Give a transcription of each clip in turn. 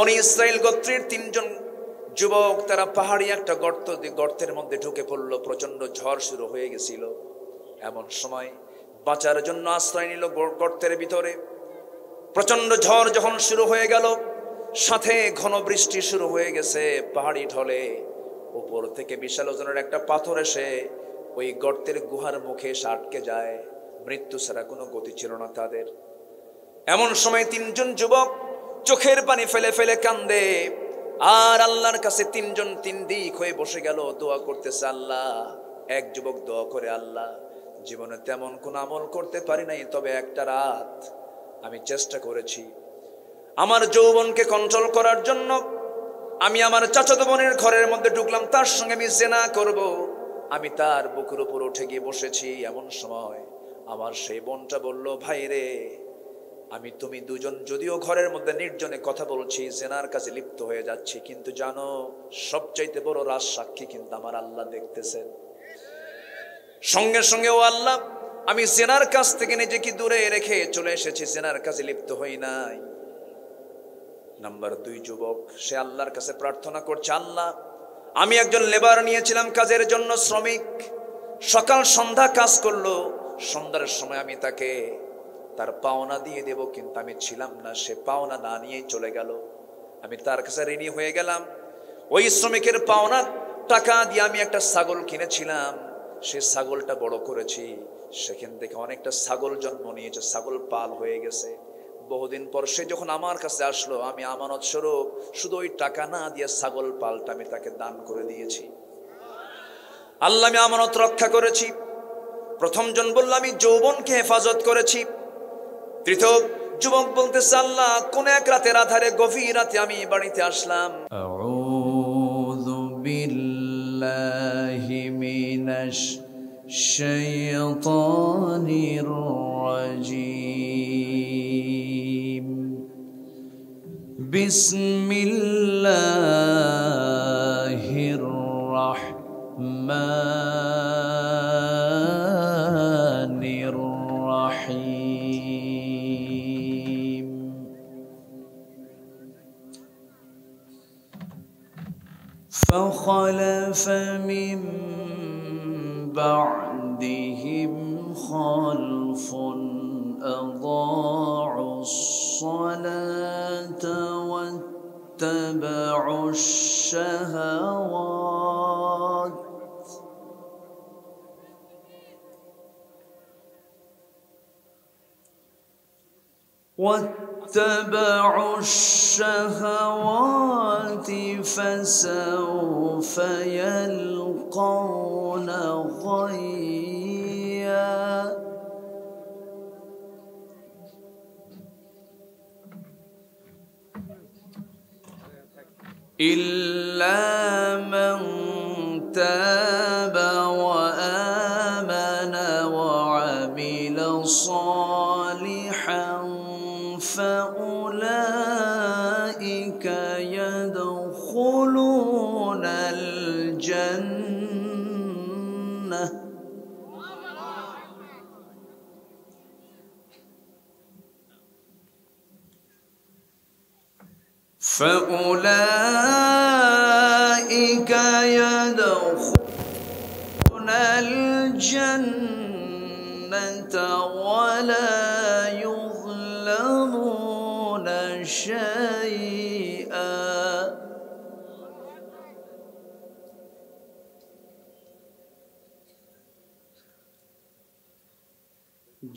বনি ইসরাইল গোত্রের তিনজন যুবক তারা পাহাড়ি একটা গর্তের মধ্যে ঢুকে পড়লো। প্রচন্ড ঝড় শুরু হয়ে গেছিল। এমন সময় বাঁচার জন্য আশ্রয় নিল গর্তের ভিতরে। প্রচন্ড ঝড় যখন শুরু হয়ে গেল, সাথে ঘন বৃষ্টি শুরু হয়ে গেছে। পাহাড়ি ঢলে উপর থেকে বিশাল ওজনের একটা পাথর এসে ওই গর্তের গুহার মুখে এসে আটকে যায়। মৃত্যু ছাড়া কোনো গতি ছিল না তাদের। এমন সময় তিনজন যুবক চোখের পানি ফেলে ফেলে কান্দে, আর আল্লাহর কাছে তিনজন তিন দিক হয়ে বসে গেল, দোয়া করতেছে। আল্লাহ, এক যুবক দোয়া করে, আল্লাহ জীবনে তেমন কোন আমল করতে পারি নাই, তবে একটা রাত আমি চেষ্টা করেছি আমার যৌবনকে কন্ট্রোল করার জন্য। আমি আমার চাচাতো বোনের ঘরের মধ্যে ঢুকলাম, তার সঙ্গে আমি জিনা করব। আমি তার বুকের উপর উঠে গিয়ে বসেছি। এমন সময় আমার সেই বোনটা বলল, ভাই রে, আমি তুমি দুজন যদিও ঘরের মধ্যে নির্জনে কথা বলছি, জেনার কাছে লিপ্ত হয়ে যাচ্ছি, কিন্তু জানো সবচাইতে বড় রাজ সাক্ষী কিন্তু আমার আল্লাহ দেখতেছেন। সঙ্গে সঙ্গে ও আল্লাহ, আমি জেনার কাছ থেকে নিজেকে দূরে রেখে চলে এসেছি, জেনার কাছে লিপ্ত হই নাই। নাম্বার 2 যুবক, সে আল্লাহর কাছে প্রার্থনা করছে, আল্লাহ আমি একজন লেবার নিয়েছিলাম কাজের জন্য, শ্রমিক, সকাল সন্ধ্যা কাজ করলো। সন্ধ্যার সময় আমি তাকে তার পাওনা দিয়ে দেব, কিন্তু আমি ছিলাম না, সে পাওনা না নিয়েই চলে গেল। আমি তার কাছে ঋণী হয়ে গেলাম। ওই শ্রমিকের পাওনা টাকা দিয়ে আমি একটা ছাগল কিনেছিলাম, সে ছাগলটা বড় করেছি, সেখান থেকে অনেকটা ছাগল জন্ম নিয়েছে, ছাগল পাল হয়ে গেছে। বহুদিন পর সে যখন আমার কাছে আসলো, আমি আমানত স্বরূপ শুধু ওই টাকা না দিয়ে ছাগল পালটা আমি তাকে দান করে দিয়েছি। আল্লাহ, আমি আমানত রক্ষা করেছি। প্রথম জন বলল, আমি যৌবনকে হেফাজত করেছি। তৃতীয় যুবক বলতেছে, আল্লাহ কোন এক রাতের আধারে গভীর রাতে আমি বাড়িতে আসলাম। আউযু বিল্লাহি মিনাশ শাইতানির রাজীম। বিসমিল্লাহির রাহমানির রাহিম। فخلف من بعدهم خلف أضاعوا الصلاة واتبعوا الشهوات فسوف يلقون غيا. إلا من تاب وآمن وعمل صالحا فأولئك يدخلون الجنة ولا يظلمون شيئا.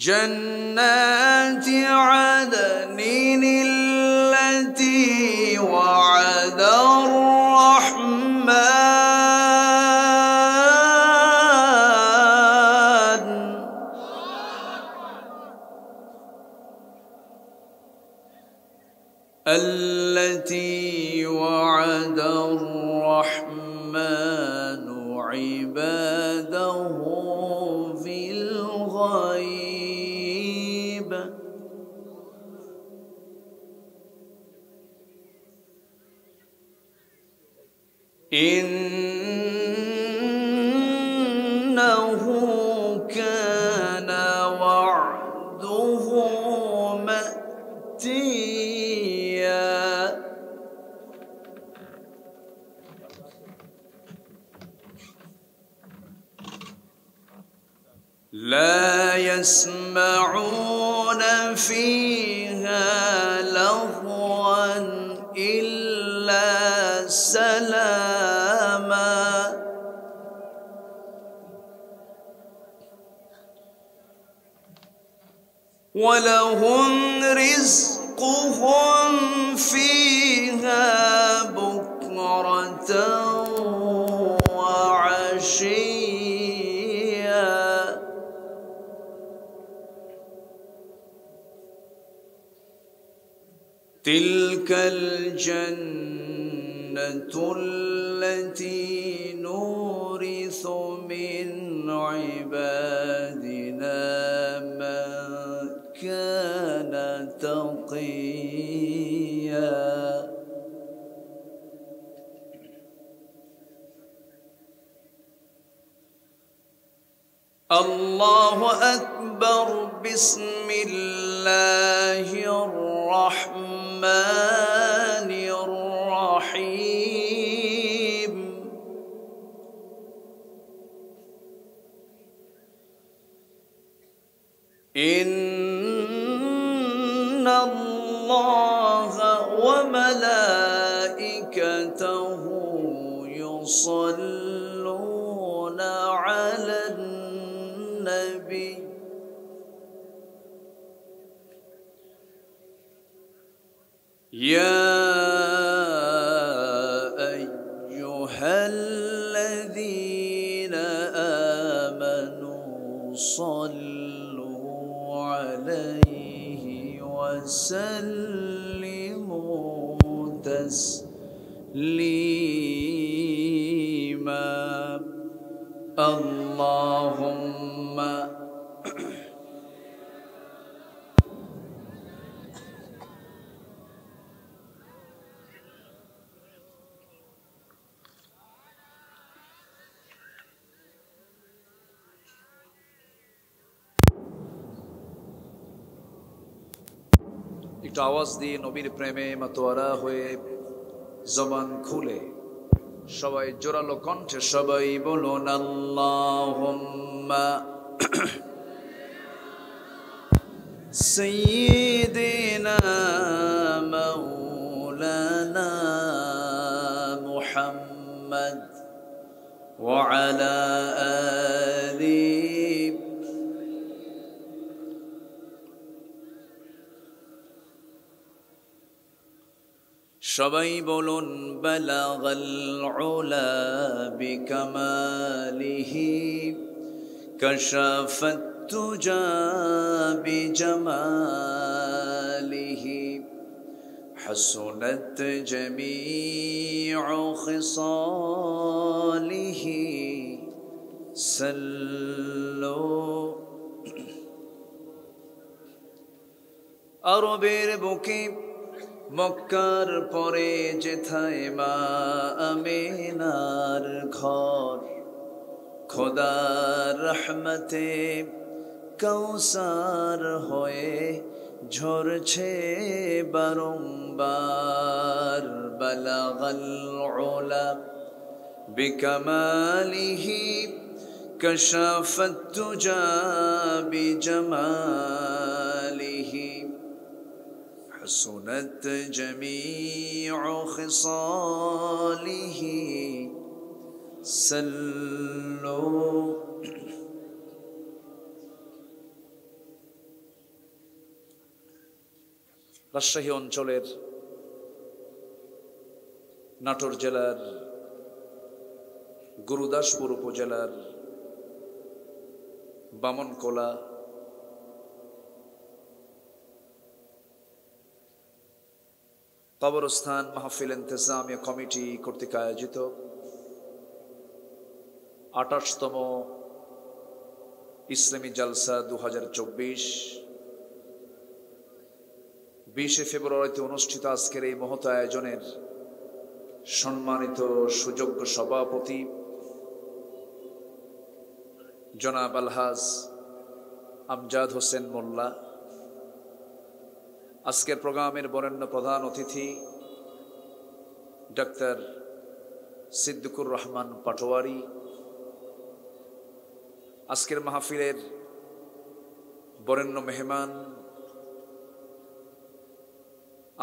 جنات عدن التي وعد الرحمن التي وعد الرحمن عباده في الغيب. إنه كان وعده مأتيا. لا يسمعون فيها لغوا إلا سلاما ولهم رزقهم فيها بكرة وعشيا تلك الجنة التي نورث من عبادنا من كان تقيا الله أكبر بسم الله الرحمن الرحيم إن الله وملائكته يصلون على النبي يا أيها الذين آمنوا صلوا عليه وسلموا تسليما اللهم একটু আওয়াজ দিয়ে নবীর প্রেমে মাতোয়ারা হয়ে জবান খুলে সবাই জোরালো কণ্ঠে সবাই বলুন আল্লাহুম্মা سيدنا مولانا محمد وعلى آله সবাই বলুন বালাগাল উলা বিকামালিহি কাশাফাত তুজা বিজামালিহি হাসুনাত জামিউ খিসালিহি সাল্লু আরবের বুকে মক্কার পরে যেথায় মা আমিনার ঘর খোদার রহমতে কৌসার হয়ে ঝরছে বারংবার বালাগাল উলা বিকামালিহি কাশাফাত তুজা বিজামালিহি حسنت جميع خصاله صلوا রাজশাহী অঞ্চলের নাটোর জেলার গুরুদাসপুর উপজেলার বামনকোলা কবরস্থান মাহফিল ইন্তেজামিয়া কমিটি কর্তৃক আয়োজিত ২৮তম ইসলামী জালসা ২০২৪ ২০শে ফেব্রুয়ারিতে অনুষ্ঠিত আজকের এই মহৎ আয়োজনের সম্মানিত সুযোগ্য সভাপতি জনাব আলহাজ আমজাদ হোসেন মোল্লা, আজকের প্রোগ্রামের বরেণ্য প্রধান অতিথি ডাক্তার সিদ্দিকুর রহমান পাটোয়ারি, আজকের মাহফিলের বরেণ্য মেহমান,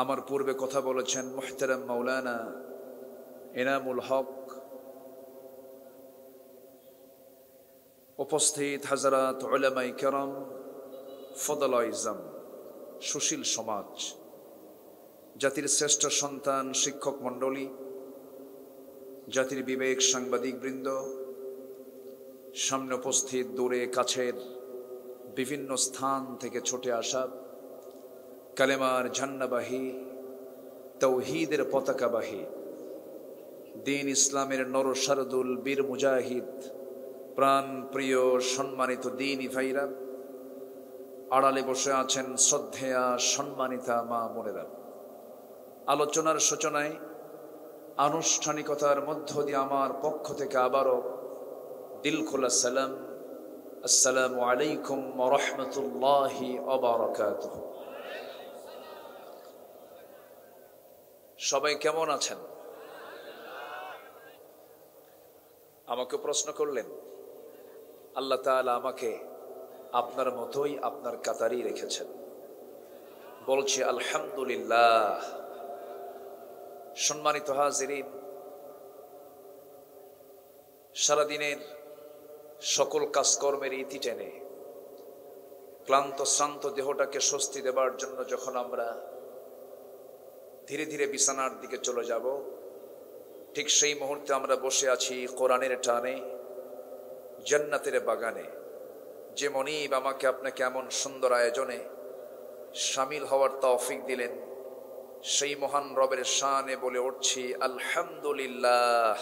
আমার পূর্বে কথা বলেছেন মুহতারাম মাওলানা এনামুল হক, উপস্থিত হাজারাত উলামাই কেরাম, ফদলা ইজম, সুশীল সমাজ, জাতির শ্রেষ্ঠ সন্তান শিক্ষক মণ্ডলী, জাতির বিবেক সাংবাদিক বৃন্দ, সামনে উপস্থিত দূরে কাছের বিভিন্ন স্থান থেকে ছুটে আসা কালেমার ঝান্ডাবাহী, তৌহিদের পতাকাবাহী, দ্বীন ইসলামের নরসারদুল বীর মুজাহিদ, প্রাণ প্রিয় সম্মানিত দ্বীনী ভাইরা, আড়ালে বসে আছেন শ্রদ্ধেয়া সম্মানিতা মা বোনেরা। আলোচনার সূচনায় আনুষ্ঠানিকতার মধ্য দিয়ে আমার পক্ষ থেকে আবারও দিলখোলা সালাম, আসসালামু আলাইকুম ওয়া রাহমাতুল্লাহি ওয়া বারাকাতুহু। সবাই কেমন আছেন? আমাকে প্রশ্ন করলেন, আল্লাহ তাআলা আমাকে আপনার মতোই আপনার কাতারই রেখেছেন। বলছি আলহামদুলিল্লাহ। সম্মানিত হাজিরিন, সারাদিনের সকল কাজকর্মের ইতি টেনে ক্লান্ত শ্রান্ত দেহটাকে স্বস্তি দেবার জন্য যখন আমরা ধীরে ধীরে বিছানার দিকে চলে যাব, ঠিক সেই মুহূর্তে আমরা বসে আছি কোরআনের টানে, জান্নাতের বাগানে। যে মনিব আমাকে আপনাকে এমন সুন্দর আয়োজনে শামিল হওয়ার তৌফিক দিলেন, সেই মহান রবের শানে বলে উঠছি আলহামদুলিল্লাহ।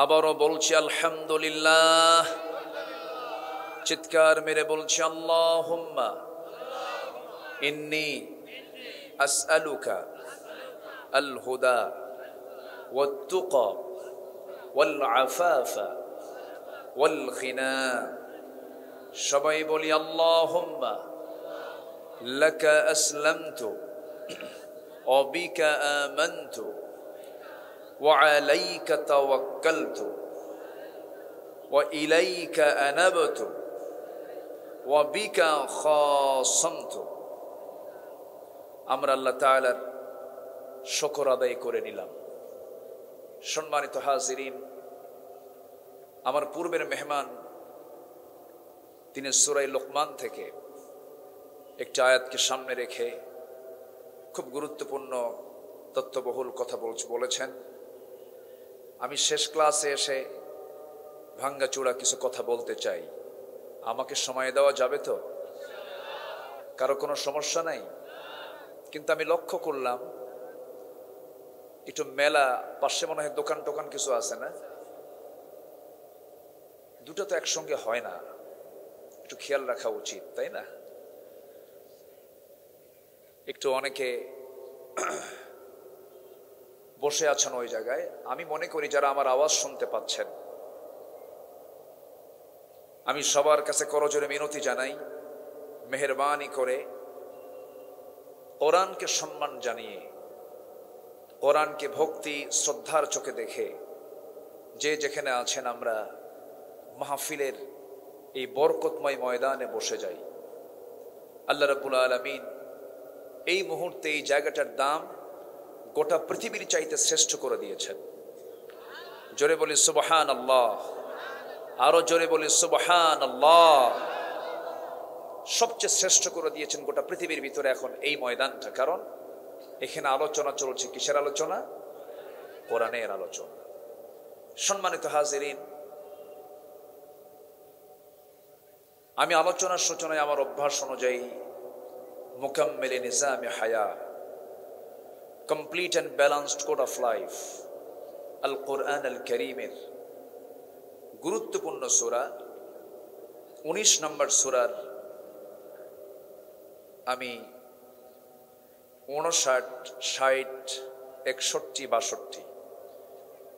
আবারও বলছি আলহামদুলিল্লাহ। চিৎকার মেরে বলছি আল্লাহুম্মা ইন্নী আসআলুকা আল হুদা ওয়াত তুকা ওয়াল আফাফা ওয়াল গিনা। সবাই বলি আল্লাহুম্মা লাকা আসলামতু ওয়া বিকা আমানতু ওয়া আলাইকা তাওয়াক্কালতু ওয়া ইলাইকা আনাবতু ওয়া বিকা খাসামতু। আমরা আল্লাহ তাআলার শুকর আদায় করে নিলাম। সম্মানিত হাজিরিন, আমার পূর্বের মেহমান তিনি সূরা লোকমান থেকে একটা আয়াতকে সামনে রেখে খুব গুরুত্বপূর্ণ তত্ত্ববহুল কথা বলেছেন। আমি শেষ ক্লাসে এসে ভাঙ্গাচূড়া কিছু কথা বলতে চাই। আমাকে সময় দেওয়া যাবে তো? কারো কোনো সমস্যা নাই? কিন্তু আমি লক্ষ্য করলাম একটু মেলা পাশে মনে হয় দোকান টোকান কিছু আছে না? দুটো তো একসঙ্গে হয় না, একটু খেয়াল রাখা উচিত, তাই না? একটু অনেকে বসে আছেন ওই জায়গায়। আমি মনে করি যারা আমার আওয়াজ শুনতে পাচ্ছেন, আমি সবার কাছে করজোরে মিনতি জানাই, মেহেরবানি করে কোরআনকে সম্মান জানিয়ে, কোরআনকে ভক্তি শ্রদ্ধার চোখে দেখে যে যেখানে আছেন আমরা মাহফিলের এই বরকতময় ময়দানে বসে যাই। আল্লাহ রাব্বুল আলামিন এই মুহূর্তে এই জায়গাটার দাম গোটা পৃথিবীর চাইতে শ্রেষ্ঠ করে দিয়েছেন। জোরে বলি সুবহানাল্লাহ, আরো জোরে বলি সুবহানাল্লাহ। সবচেয়ে শ্রেষ্ঠ করে দিয়েছেন গোটা পৃথিবীর ভিতরে এখন এই ময়দানটা। কারণ এখানে আলোচনা চলছে কিসের আলোচনা? কোরআনের আলোচনা। সম্মানিত হাজিরিন, আমি আলোচনার সূচনায় আমার অভ্যাস অনুযায়ী মুকাম্মিলে নিজামে হায়া, complete and balanced code of life, আল কোরআন আল কারীমের গুরুত্বপূর্ণ সূরা 19 নম্বর সূরার আমি 59, 60, 61, 62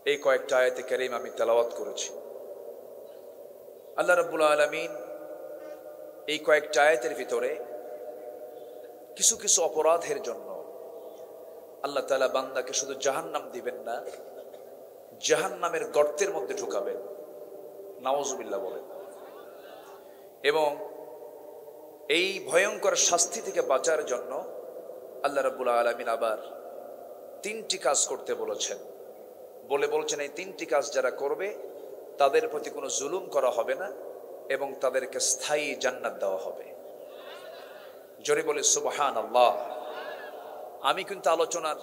এই কয়েকটা আয়াতে কারীম আমি তেলাওয়াত করেছি। আল্লাহ রাব্বুল আলামিন এই কয়েকটা আয়াতের ভিতরে কিছু কিছু অপরাধের জন্য আল্লাহ তাআলা বান্দাকে শুধু জাহান্নাম দিবেন না, জাহান্নামের গর্তের মধ্যে ঢুকাবেন। নাউজুবিল্লাহ বলেন। এবং এই ভয়ঙ্কর শাস্তি থেকে বাঁচার জন্য আল্লাহ রাব্বুল আলামিন আবার 3টি কাজ করতে বলেছেন। বলছেন এই 3টি কাজ যারা করবে তাদের প্রতি কোনো জুলুম করা হবে না এবং তাদেরকে স্থায়ী জান্নাত দেওয়া হবে। জোরে বলে সুবহানাল্লাহ। আমি কিন্তু আলোচনার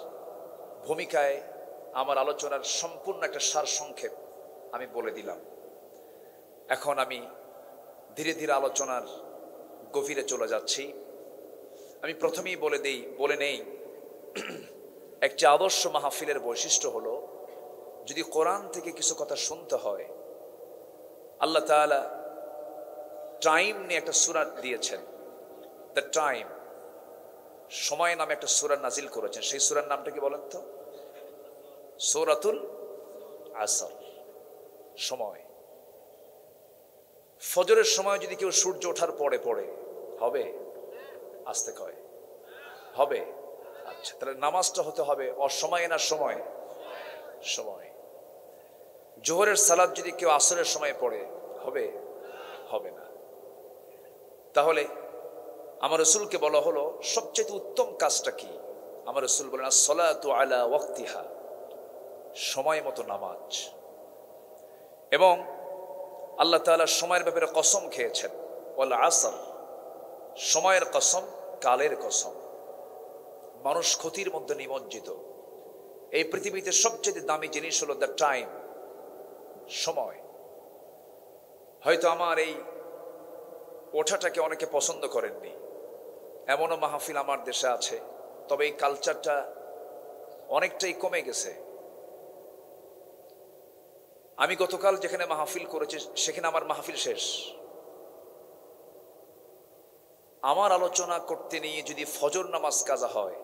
ভূমিকায় আমার আলোচনার সম্পূর্ণ একটা সারসংক্ষেপ আমি বলে দিলাম। এখন আমি ধীরে ধীরে আলোচনার গভীরে চলে যাচ্ছি। আমি প্রথমেই বলে নেই একটি আদর্শ মাহফিলের বৈশিষ্ট্য হলো যদি কোরআন থেকে কিছু কথা শুনতে হয়, আল্লাহ তাআলা টাইম নিয়ে একটা সূরা দিয়েছেন, দ্য টাইম, সময় নামে একটা সূরা নাজিল করেছেন। সেই সূরার নামটা কি বলেন তো? সূরাতুল আসর, সময়। ফজরের সময় যদি কেউ সূর্য ওঠার পরে পড়ে হবে? আসতে কয় হবে। আচ্ছা, তাহলে নামাজটা হতে হবে অসময়ে না সময়? সময়। জোহরের সালাত যদি কেউ আসরের সময় পড়ে হবে? হবে না। তাহলে আমার রাসূলকে বলা হলো সবচেয়ে উত্তম কাজটা কি? আমার রাসূল বলেন as-salatu ala waqtiha, সময় মতো নামাজ। এবং আল্লাহ তাআলা সময়ের ব্যাপারে কসম খেয়েছেন, ওয়াল আসর, সময়ের কসম, কালের কসম। মানুষ ক্ষতির মধ্যে নিমজ্জিত। এই পৃথিবীতে সবচেয়ে দামি জিনিস হলো দ্য টাইম, সময়। হয়তো আমার এই ওঠাটাকে অনেকে পছন্দ করেননি, এমনও মাহফিল আমার দেশে আছে, তবে এই কালচারটা অনেকটাই কমে গেছে। আমি গতকাল যেখানে মাহফিল করেছি সেখানে আমার মাহফিল শেষ। আমার আলোচনা করতে নিয়ে যদি ফজর নামাজ কাজা হয়,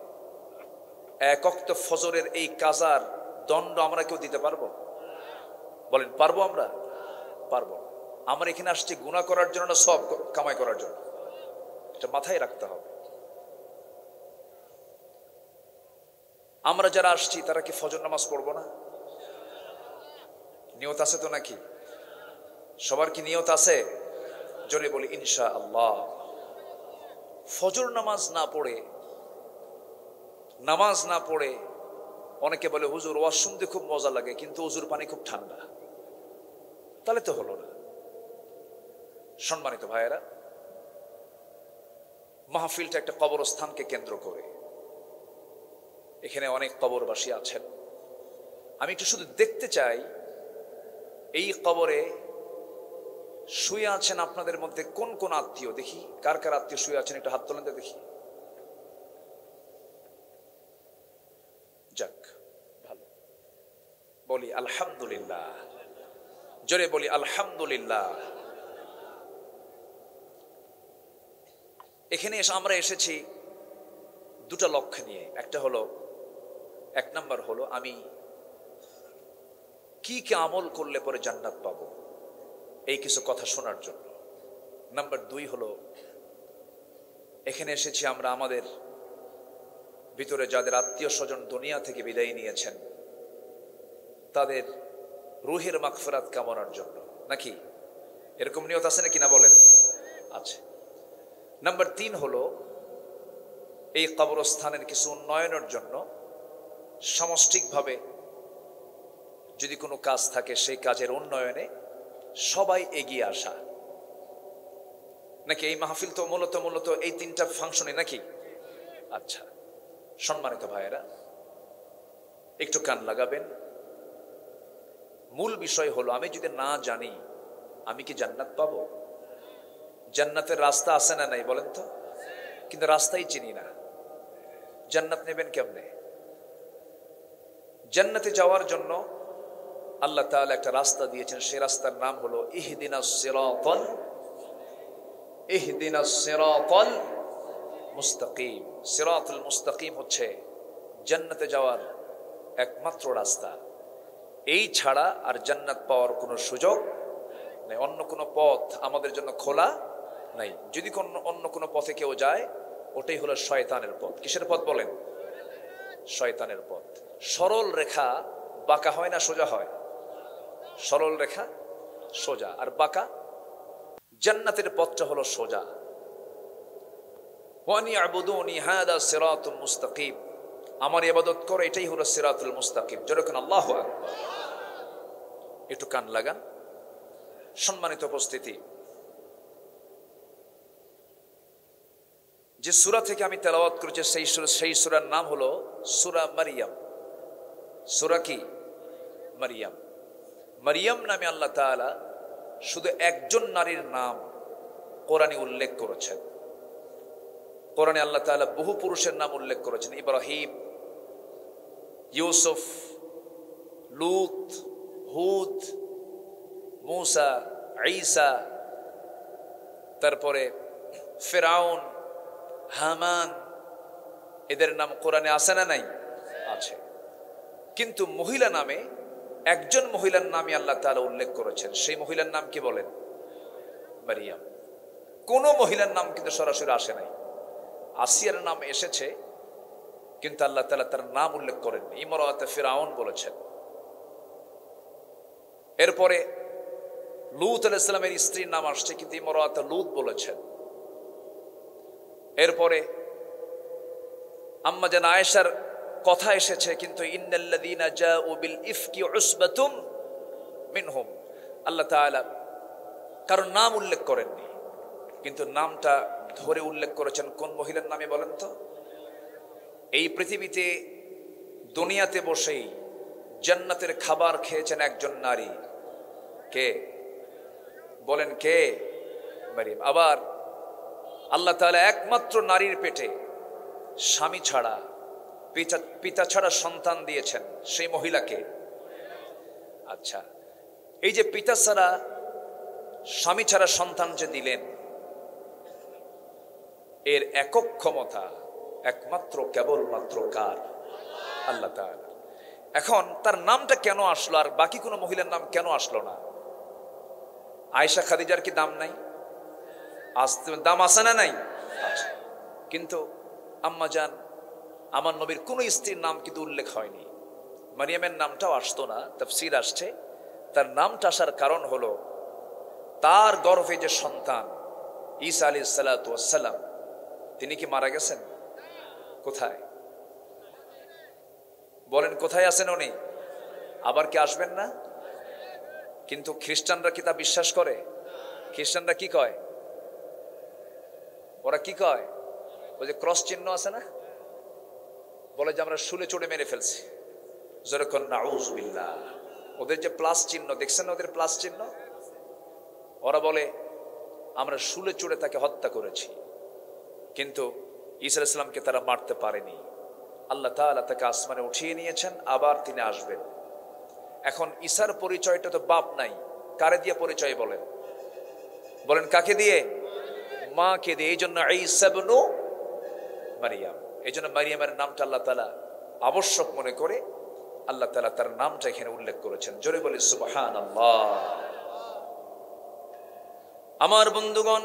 এক ওয়াক্ত ফজরের এই কাজার দণ্ড আমরা কেউ দিতে পারবো? বলেন পারবো? আমরা পারবো। আমরা এখানে আসছি গুনাহ করার জন্য না সওয়াব কামাই করার জন্য? এটা মাথায় রাখতে হবে। আমরা যারা আসছি তারা কি ফজর নামাজ পড়বো না? নিয়ত আছে তো নাকি? সবার কি নিয়ত আছে? জোরে বলি ইনশাআল্লাহ। ফজর নামাজ না পড়ে অনেকে বলে হুজুর ওয়াজ শুনতে খুব মজা লাগে কিন্তু হুজুর পানি খুব ঠান্ডা, তাহলে তো হলো না। সম্মানিত ভাইয়েরা, মাহফিলটা একটা কবরস্থানকে কেন্দ্র করে। এখানে অনেক কবরবাসী আছেন। আমি একটু শুধু দেখতে চাই এই কবরে শুয়ে আছেন আপনাদের মধ্যে কোন কোন আত্মীয়, দেখি কার কার আত্মীয় শুয়ে আছেন, একটু হাত তোলেন তো দেখি। যাক, ভালো। বলি আলহামদুলিল্লাহ, জোরে বলি আলহামদুলিল্লাহ। এখানে আমরা এসেছি দুটা লক্ষ্য নিয়ে। এক নাম্বার হলো আমি কি কি আমল করলে পরে জান্নাত পাবো, এই কিছু কথা শোনার জন্য। নাম্বার 2 হলো এখানে এসেছি আমরা আমাদের ভিতরে যাদের আত্মীয় স্বজন দুনিয়া থেকে বিদায় নিয়েছেন তাদের রুহের মাগফিরাত কামনার জন্য, নাকি এরকম নিয়ত আছে নাকি না বলেন? আছে। নাম্বার 3 হলো এই কবরস্থানের কিছু উন্নয়নের জন্য সামষ্টিকভাবে যদি কোনো কাজ থাকে সেই কাজের উন্নয়নে সবাই এগিয়ে আসা, নাকি? এই মাহফিল তো মূলত এই 3টা ফাংশনে, নাকি? আচ্ছা, সম্মানিত ভাইয়েরা একটু কান লাগাবেন। মূল বিষয় হলো আমি যদি না জানি আমি কি জান্নাত পাবো? জান্নাতের রাস্তা আছে না নাই বলেন তো? কিন্তু রাস্তাই চিনি না, জান্নাত নেবেন কেমনে? জান্নাতে যাওয়ার জন্য আল্লাহ তাআলা একটা রাস্তা দিয়েছেন, সেই রাস্তার নাম হলো ইহদিনাস সিরাতাল মুস্তাকিম। সিরাতুল মুস্তাকিম হচ্ছে জান্নাতে যাওয়ার একমাত্র রাস্তা। এই ছাড়া আর জান্নাত পাওয়ার কোনো সুযোগ নেই, অন্য কোনো পথ আমাদের জন্য খোলা নাই। যদি অন্য কোনো পথে কেউ যায় ওটাই হলো শয়তানের পথ। কিসের পথ বলেন? শয়তানের পথ। সরল রেখা বাঁকা হয় না সোজা হয়? সরল রেখা সোজা আর বাঁকা। জান্নাতের পথটা হলো সোজা। ওয়া নি'বুদুনি হাদা সিরাতুম মুস্তাকিম, আমার ইবাদত করো, এটাই হলো সিরাতুল মুস্তাকিম। যেরকম আল্লাহু আকবার। একটু কান লাগান। সম্মানিত উপস্থিতি, যে সূরা থেকে আমি তেলাওয়াত করেছি সেই সূরার নাম হলো সূরা মারইয়াম। সূরা কি? মারইয়াম। মারইয়াম নামে আল্লাহ তাআলা শুধু একজন নারীর নাম কোরআনে উল্লেখ করেছেন। কোরআনে আল্লাহ তাআলা বহু পুরুষের নাম উল্লেখ করেছেন। ইব্রাহিম, ইউসুফ, লূত, হুদ, মূসা, ঈসা, তারপরে ফিরআউন, হামান, এদের নাম কোরআনে আছে না নাই? আছে। কিন্তু মহিলা নামে একজন মহিলার নামই আল্লাহ তাআলা উল্লেখ করেছেন। সেই মহিলার নাম কি বলেন? মারইয়াম। কোন মহিলার নাম কিন্তু সরাসরি আসে নাই। আসিয়ার নাম এসেছে, কিন্তু আল্লাহ তাআলা তার নাম উল্লেখ করেন। ইমরাতে ফিরআউন বলেছেন। এরপরে লূত আলাইহিস সালামের স্ত্রীর নাম আসছে, কিন্তু ইমরাতে লূত বলেছেন। এরপরে আম্মা জান আয়েশার কথা এসেছে, কিন্তু ইন্নাল্লাযীনা জাউ বিল ইফকি উসবাতুম মিনহুম, আল্লাহ তাআলা কারণ নাম উল্লেখ করেননি, কিন্তু নামটা ধরে উল্লেখ করেছেন কোন মহিলার নামে বলেন তো? এই পৃথিবীতে দুনিয়াতে বসেই জান্নাতের খাবার খেয়েছেন একজন নারী। কে বলেন? কে? মারইয়াম। আবার আল্লাহ তাআলা একমাত্র নারীর পেটে স্বামী ছাড়া, পিতা ছাড়া সন্তান দিয়েছেন, সেই মহিলাকে। আচ্ছা, এই যে পিতা ছাড়া, স্বামী ছাড়া সন্তান যে দিলেন, এর একক ক্ষমতা একমাত্র কেবলমাত্র কার? আল্লাহ তাআলা। এখন তার নামটা কেন আসলো আর বাকি কোনো মহিলার নাম কেন আসলো না? আয়েশা খাদিজার কি দাম নাই? দাম আছে না নাই? আছে। কিন্তু আম্মা জান আমার নবীর কোন স্ত্রীর নাম কিন্তু উল্লেখ হয়নি। মারইয়ামের নামটাও আসতো না। তাফসীর আসছে তার নামটা আসার কারণ হলো তার গর্ভে যে সন্তান ঈসা আলাইহিস সালাতু ওয়াস সালাম, তিনি কি মারা গেছেন? কোথায় বলেন? কোথায় আছেন উনি? আবার কি আসবেন না? কিন্তু খ্রিস্টানরা কি তা বিশ্বাস করে? খ্রিস্টানরা কি কয়? ওরা কি কয়? ওই যে ক্রস চিহ্ন আছে না, বলে যে আমরা শুলে চড়ে মেরে ফেলছি। যেরকম নাউযুবিল্লাহ। ওদের যে প্লাস চিহ্ন দেখছেন, ওদের প্লাস চিহ্ন, ওরা বলে আমরা শুলে চড়ে তাকে হত্যা করেছি। কিন্তু ঈসা আলাইহিস সালামকে তারা মারতে পারেনি। আল্লাহ তাআলা তাকে আসমানে উঠিয়ে নিয়েছেন, আবার তিনি আসবেন। এখন ঈসার পরিচয়টা তো বাপ নাই, কারে দিয়ে পরিচয় বলেন? বলেন কাকে দিয়ে? মাকে দিয়ে। এই জন্য ঈসা ইবনু মারইয়াম। এই জন্য মারইয়ামের নামটা আল্লাহ তাআলা আবশ্যক মনে করে আল্লাহ তাআলা তার নামটা এখানে উল্লেখ করেছেন। জোরে বলি সুবহানাল্লাহ। আমার বন্ধুগণ,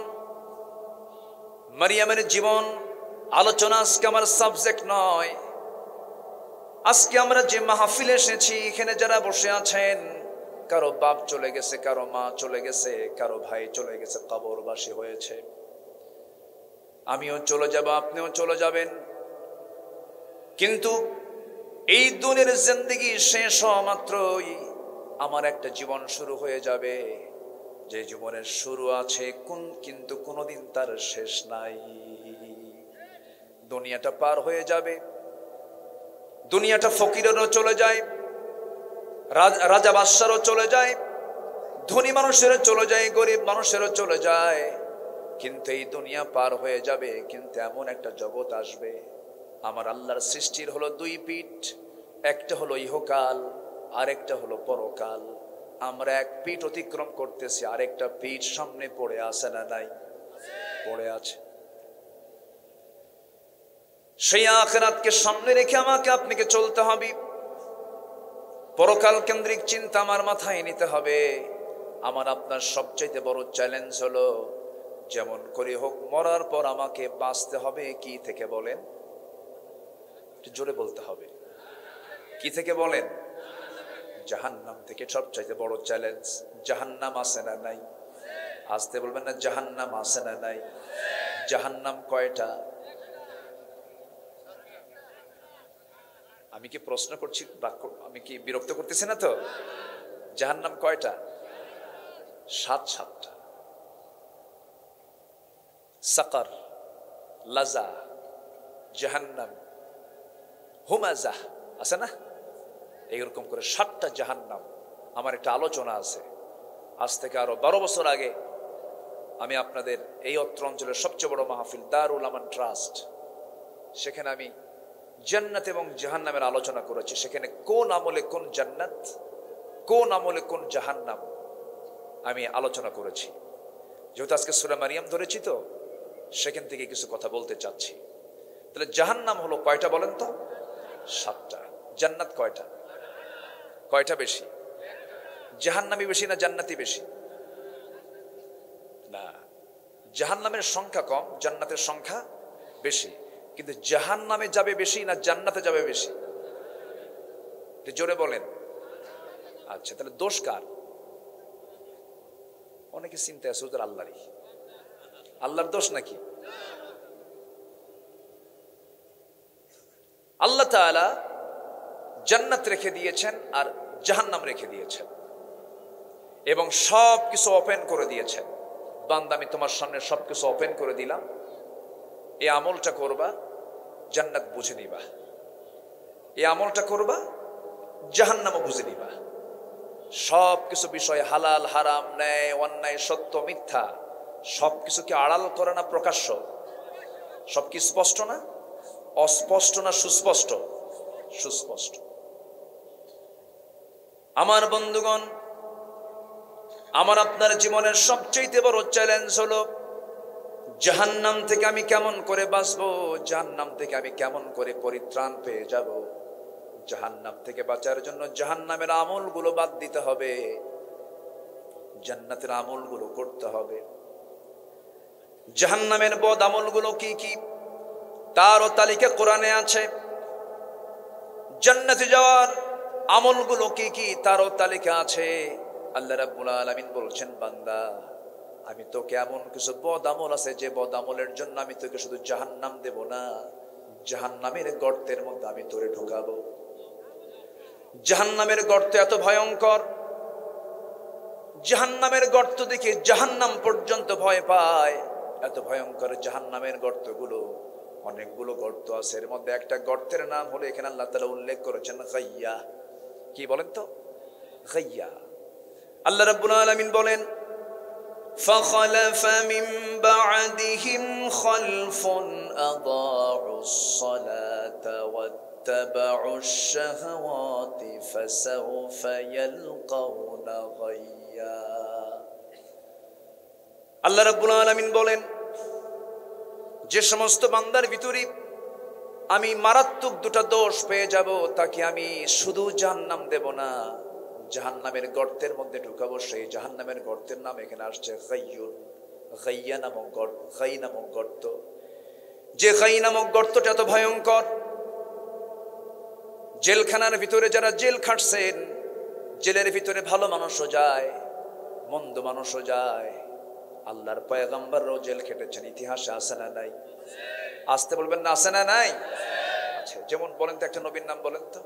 মারইয়ামের জীবন আলোচনা আজকে আমার সাবজেক্ট নয়। আজকে আমরা যে মাহফিলে এসেছি, এখানে যারা বসে আছেন, কারো বাপ চলে গেছে, কারো মা চলে গেছে, কারো ভাই চলে গেছে, কবরবাসী হয়েছে। আমিও চলে যাব, আপনিও চলে যাবেন। কিন্তু এই দুনিয়ার জিন্দেগি শেষ হওয়া মাত্রই আমার একটা জীবন শুরু হয়ে যাবে, যে জীবনের শুরু আছে কিন্তু কোনোদিন তার শেষ নাই। দুনিয়াটা পার হয়ে যাবে। দুনিয়াটা ফকিরেরও চলে যায়, রাজা বাদশারও চলে যায়, ধনী মানুষেরও চলে যায়, গরিব মানুষেরও চলে যায়। কিন্তু এই দুনিয়া পার হয়ে যাবে। কিন্তু এমন একটা জগৎ আসবে, আমার আল্লাহর সৃষ্টির হলো দুই পিঠ, একটা হলো ইহকাল, আরেকটা হলো পরকাল। আমরা এক পিঠ অতিক্রম করতেছি, আরেকটা পিঠ সামনে পড়ে আছে না নাই? পড়ে আছে। সেই আখিরাতকে সামনে রেখে আমাকে আপনাকে চলতে হবে। পরকাল কেন্দ্রিক চিন্তা আমার মাথায় নিতে হবে। আমার আপনার সবচাইতে বড় চ্যালেঞ্জ হলো, যেমন করে হোক মরার পর আমাকে বাঁচতে হবে কি থেকে বলেন? জোরে বলতে হবে। কি থেকে বলেন? জাহান্নাম থেকে। সবচাইতে বড় চ্যালেঞ্জ। জাহান্নাম আছে না নাই? আসতে বলবেন না, জাহান্নাম আছে না নাই? জাহান্নাম কয়টা? আমি কি প্রশ্ন করছি, আমি কি বিরক্ত করতেছি না তো? জাহান্নাম কয়টা? 7টা। সাকার, লাজা, জাহান্নাম, হুমাজা, আছে না? এইরকম করে 7টা জাহান্নাম। আমার একটা আলোচনা আছে, আজ থেকে আরো 12 বছর আগে আমি আপনাদের এই অত্র অঞ্চলের সবচেয়ে বড় মাহফিল দারুল আমান ট্রাস্ট, সেখানে আমি জান্নাত এবং জাহান্নামের আলোচনা করেছি। সেখানে কোন আমলে কোন জান্নাত, কোন আমলে কোন জাহান্নাম আমি আলোচনা করেছি। যেহেতু আজকে সূরা মারিয়াম ধরেছি, তো সেখান থেকে কিছু কথা বলতে চাচ্ছি। তাহলে জাহান্নাম হলো কয়টা বলেন তো? 7টা। জান্নাত কয়টা? কয়টা বেশি? জাহান্নামী বেশি না জান্নাতি বেশি? না, জাহান্নামের সংখ্যা কম, জান্নাতের সংখ্যা বেশি। কিন্তু জাহান্নামে যাবে বেশি না জান্নাতে যাবে বেশি? জোরে বলেন। আচ্ছা, তাহলে দোষ কার? অনেকে চিন্তা আছে ওদের আল্লাহরই। আল্লাহর দোষ নাকি? আল্লাহ তাআলা জান্নাত রেখে দিয়েছেন আর জাহান্নাম রেখে দিয়েছেন, এবং সবকিছু ওপেন করে দিয়েছেন। বান্দা, আমি তোমার সামনে সবকিছু ওপেন করে দিলাম, এই আমলটা করবা, জান্নাত বুঝে নিবা। এই আমলটা করবা, জাহান্নামও বুঝে নিবা। সবকিছু বিষয়, হালাল হারাম, ন্যায় অন্যায়, সত্য মিথ্যা, সবকিছুকে আড়াল করে না প্রকাশ্য? সব কি স্পষ্ট না? অস্পষ্ট না সুস্পষ্ট? সুস্পষ্ট। আমার বন্ধুগণ, আমার আপনার জীবনের সবচেয়ে বড় চ্যালেঞ্জ হলো জাহান্নাম থেকে আমি কেমন করে বাঁচবো, জাহান্নাম থেকে আমি কেমন করে পরিত্রাণ পেয়ে যাব। জাহান্নাম থেকে বাঁচার জন্য জাহান্নামের আমলগুলো বাদ দিতে হবে, জান্নাতের আমলগুলো করতে হবে। জাহান্নামের বদ আমলগুলো কি কি তারও তালিকা কোরআনে আছে। জান্নাতে যাওয়ার আমলগুলো কি কি তারও তালিকা আছে। আল্লাহ রাব্বুল আলামিন বলছেন, বান্দা, আমি তোকে এমন কিছু বদ আমল আছে, যে বদ আমলের জন্য আমি তোকে শুধু জাহান্নাম দেব না, জাহান্নামের গর্তের মধ্যে আমি তোরে ঢুকাবো। জাহান্নামের গর্ত এত ভয়ঙ্কর, জাহান্নামের গর্ত দেখে জাহান্নাম পর্যন্ত ভয় পায়। এত ভয়ঙ্কর জাহান্নামের গর্তগুলো, অনেকগুলো গর্ত আছে। এর মধ্যে একটা গর্তের নাম হলো, এখানে আল্লাহ তাআলা উল্লেখ করেছেন, গাইয়া। কি বলেন তো? গাইয়া। আল্লাহ রাব্বুল আলামিন বলেন, فخلف من بعدهم خلف أضاعوا الصلاة واتبعوا الشهوات فسوف يلقون غيا। আল্লাহ রাব্বুল আলামিন বলেন, যে সমস্ত বান্দার ভিতরে আমি মারাত্মক দুটো দোষ পেয়ে যাব, তাকে আমি শুধু জাহান্নাম দেব না, জাহান্নামের গর্তের মধ্যে ঢুকাবো। সেই জাহান্নামের গর্তের নাম এখানে আসছে গাইয়ুন, গাইয়া নামক গর্ত, গাই নামক গর্ত। যে গাই নামক গর্তটা এত ভয়ঙ্কর, জেলখানার ভিতরে যারা জেল খাটছেন, জেলের ভিতরে ভালো মানুষও যায়, মন্দ মানুষও যায়। আল্লাহর পয়গম্বররাও জেল খেটেছেন, ইতিহাসে আছে না নাই? আসতে বলবেন না, আছে না নাই? আচ্ছা, যেমন বলেন তো, একটা নবীর নাম বলেন তো।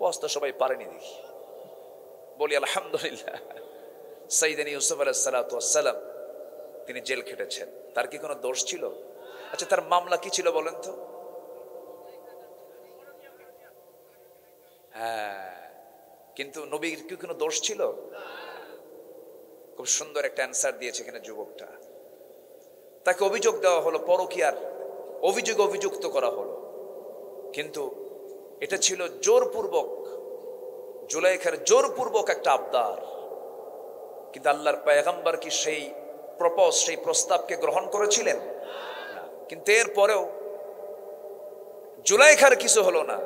ওয়াজ তো সবাই পারেনি দেখি, বলি আলহামদুলিল্লাহ। সাইয়েদনা ইউসুফ আলাইহিস সালাতু ওয়াস সালাম, তিনি জেল খেটেছেন। তার কি কোনো দোষ ছিল? আচ্ছা, তার মামলা কি ছিল বলেন তো? হ্যাঁ, কিন্তু নবীর কি কোনো দোষ ছিল? খুব সুন্দর একটা অ্যান্সার দিয়েছে এখানে যুবকটা। তাকে অভিযোগ দেওয়া হলো, পরকীয়ার অভিযোগে অভিযুক্ত করা হলো, কিন্তু এটা ছিল জোরপূর্বক, জুলাইখার জোরপূর্বক একটা আবদার। কিন্তু আল্লাহর পয়গম্বর কি সেই সেই প্রস্তাবকে গ্রহণ করেছিলেন না। কিন্তু এরপরেও জুলাইখার কিছু হলো না,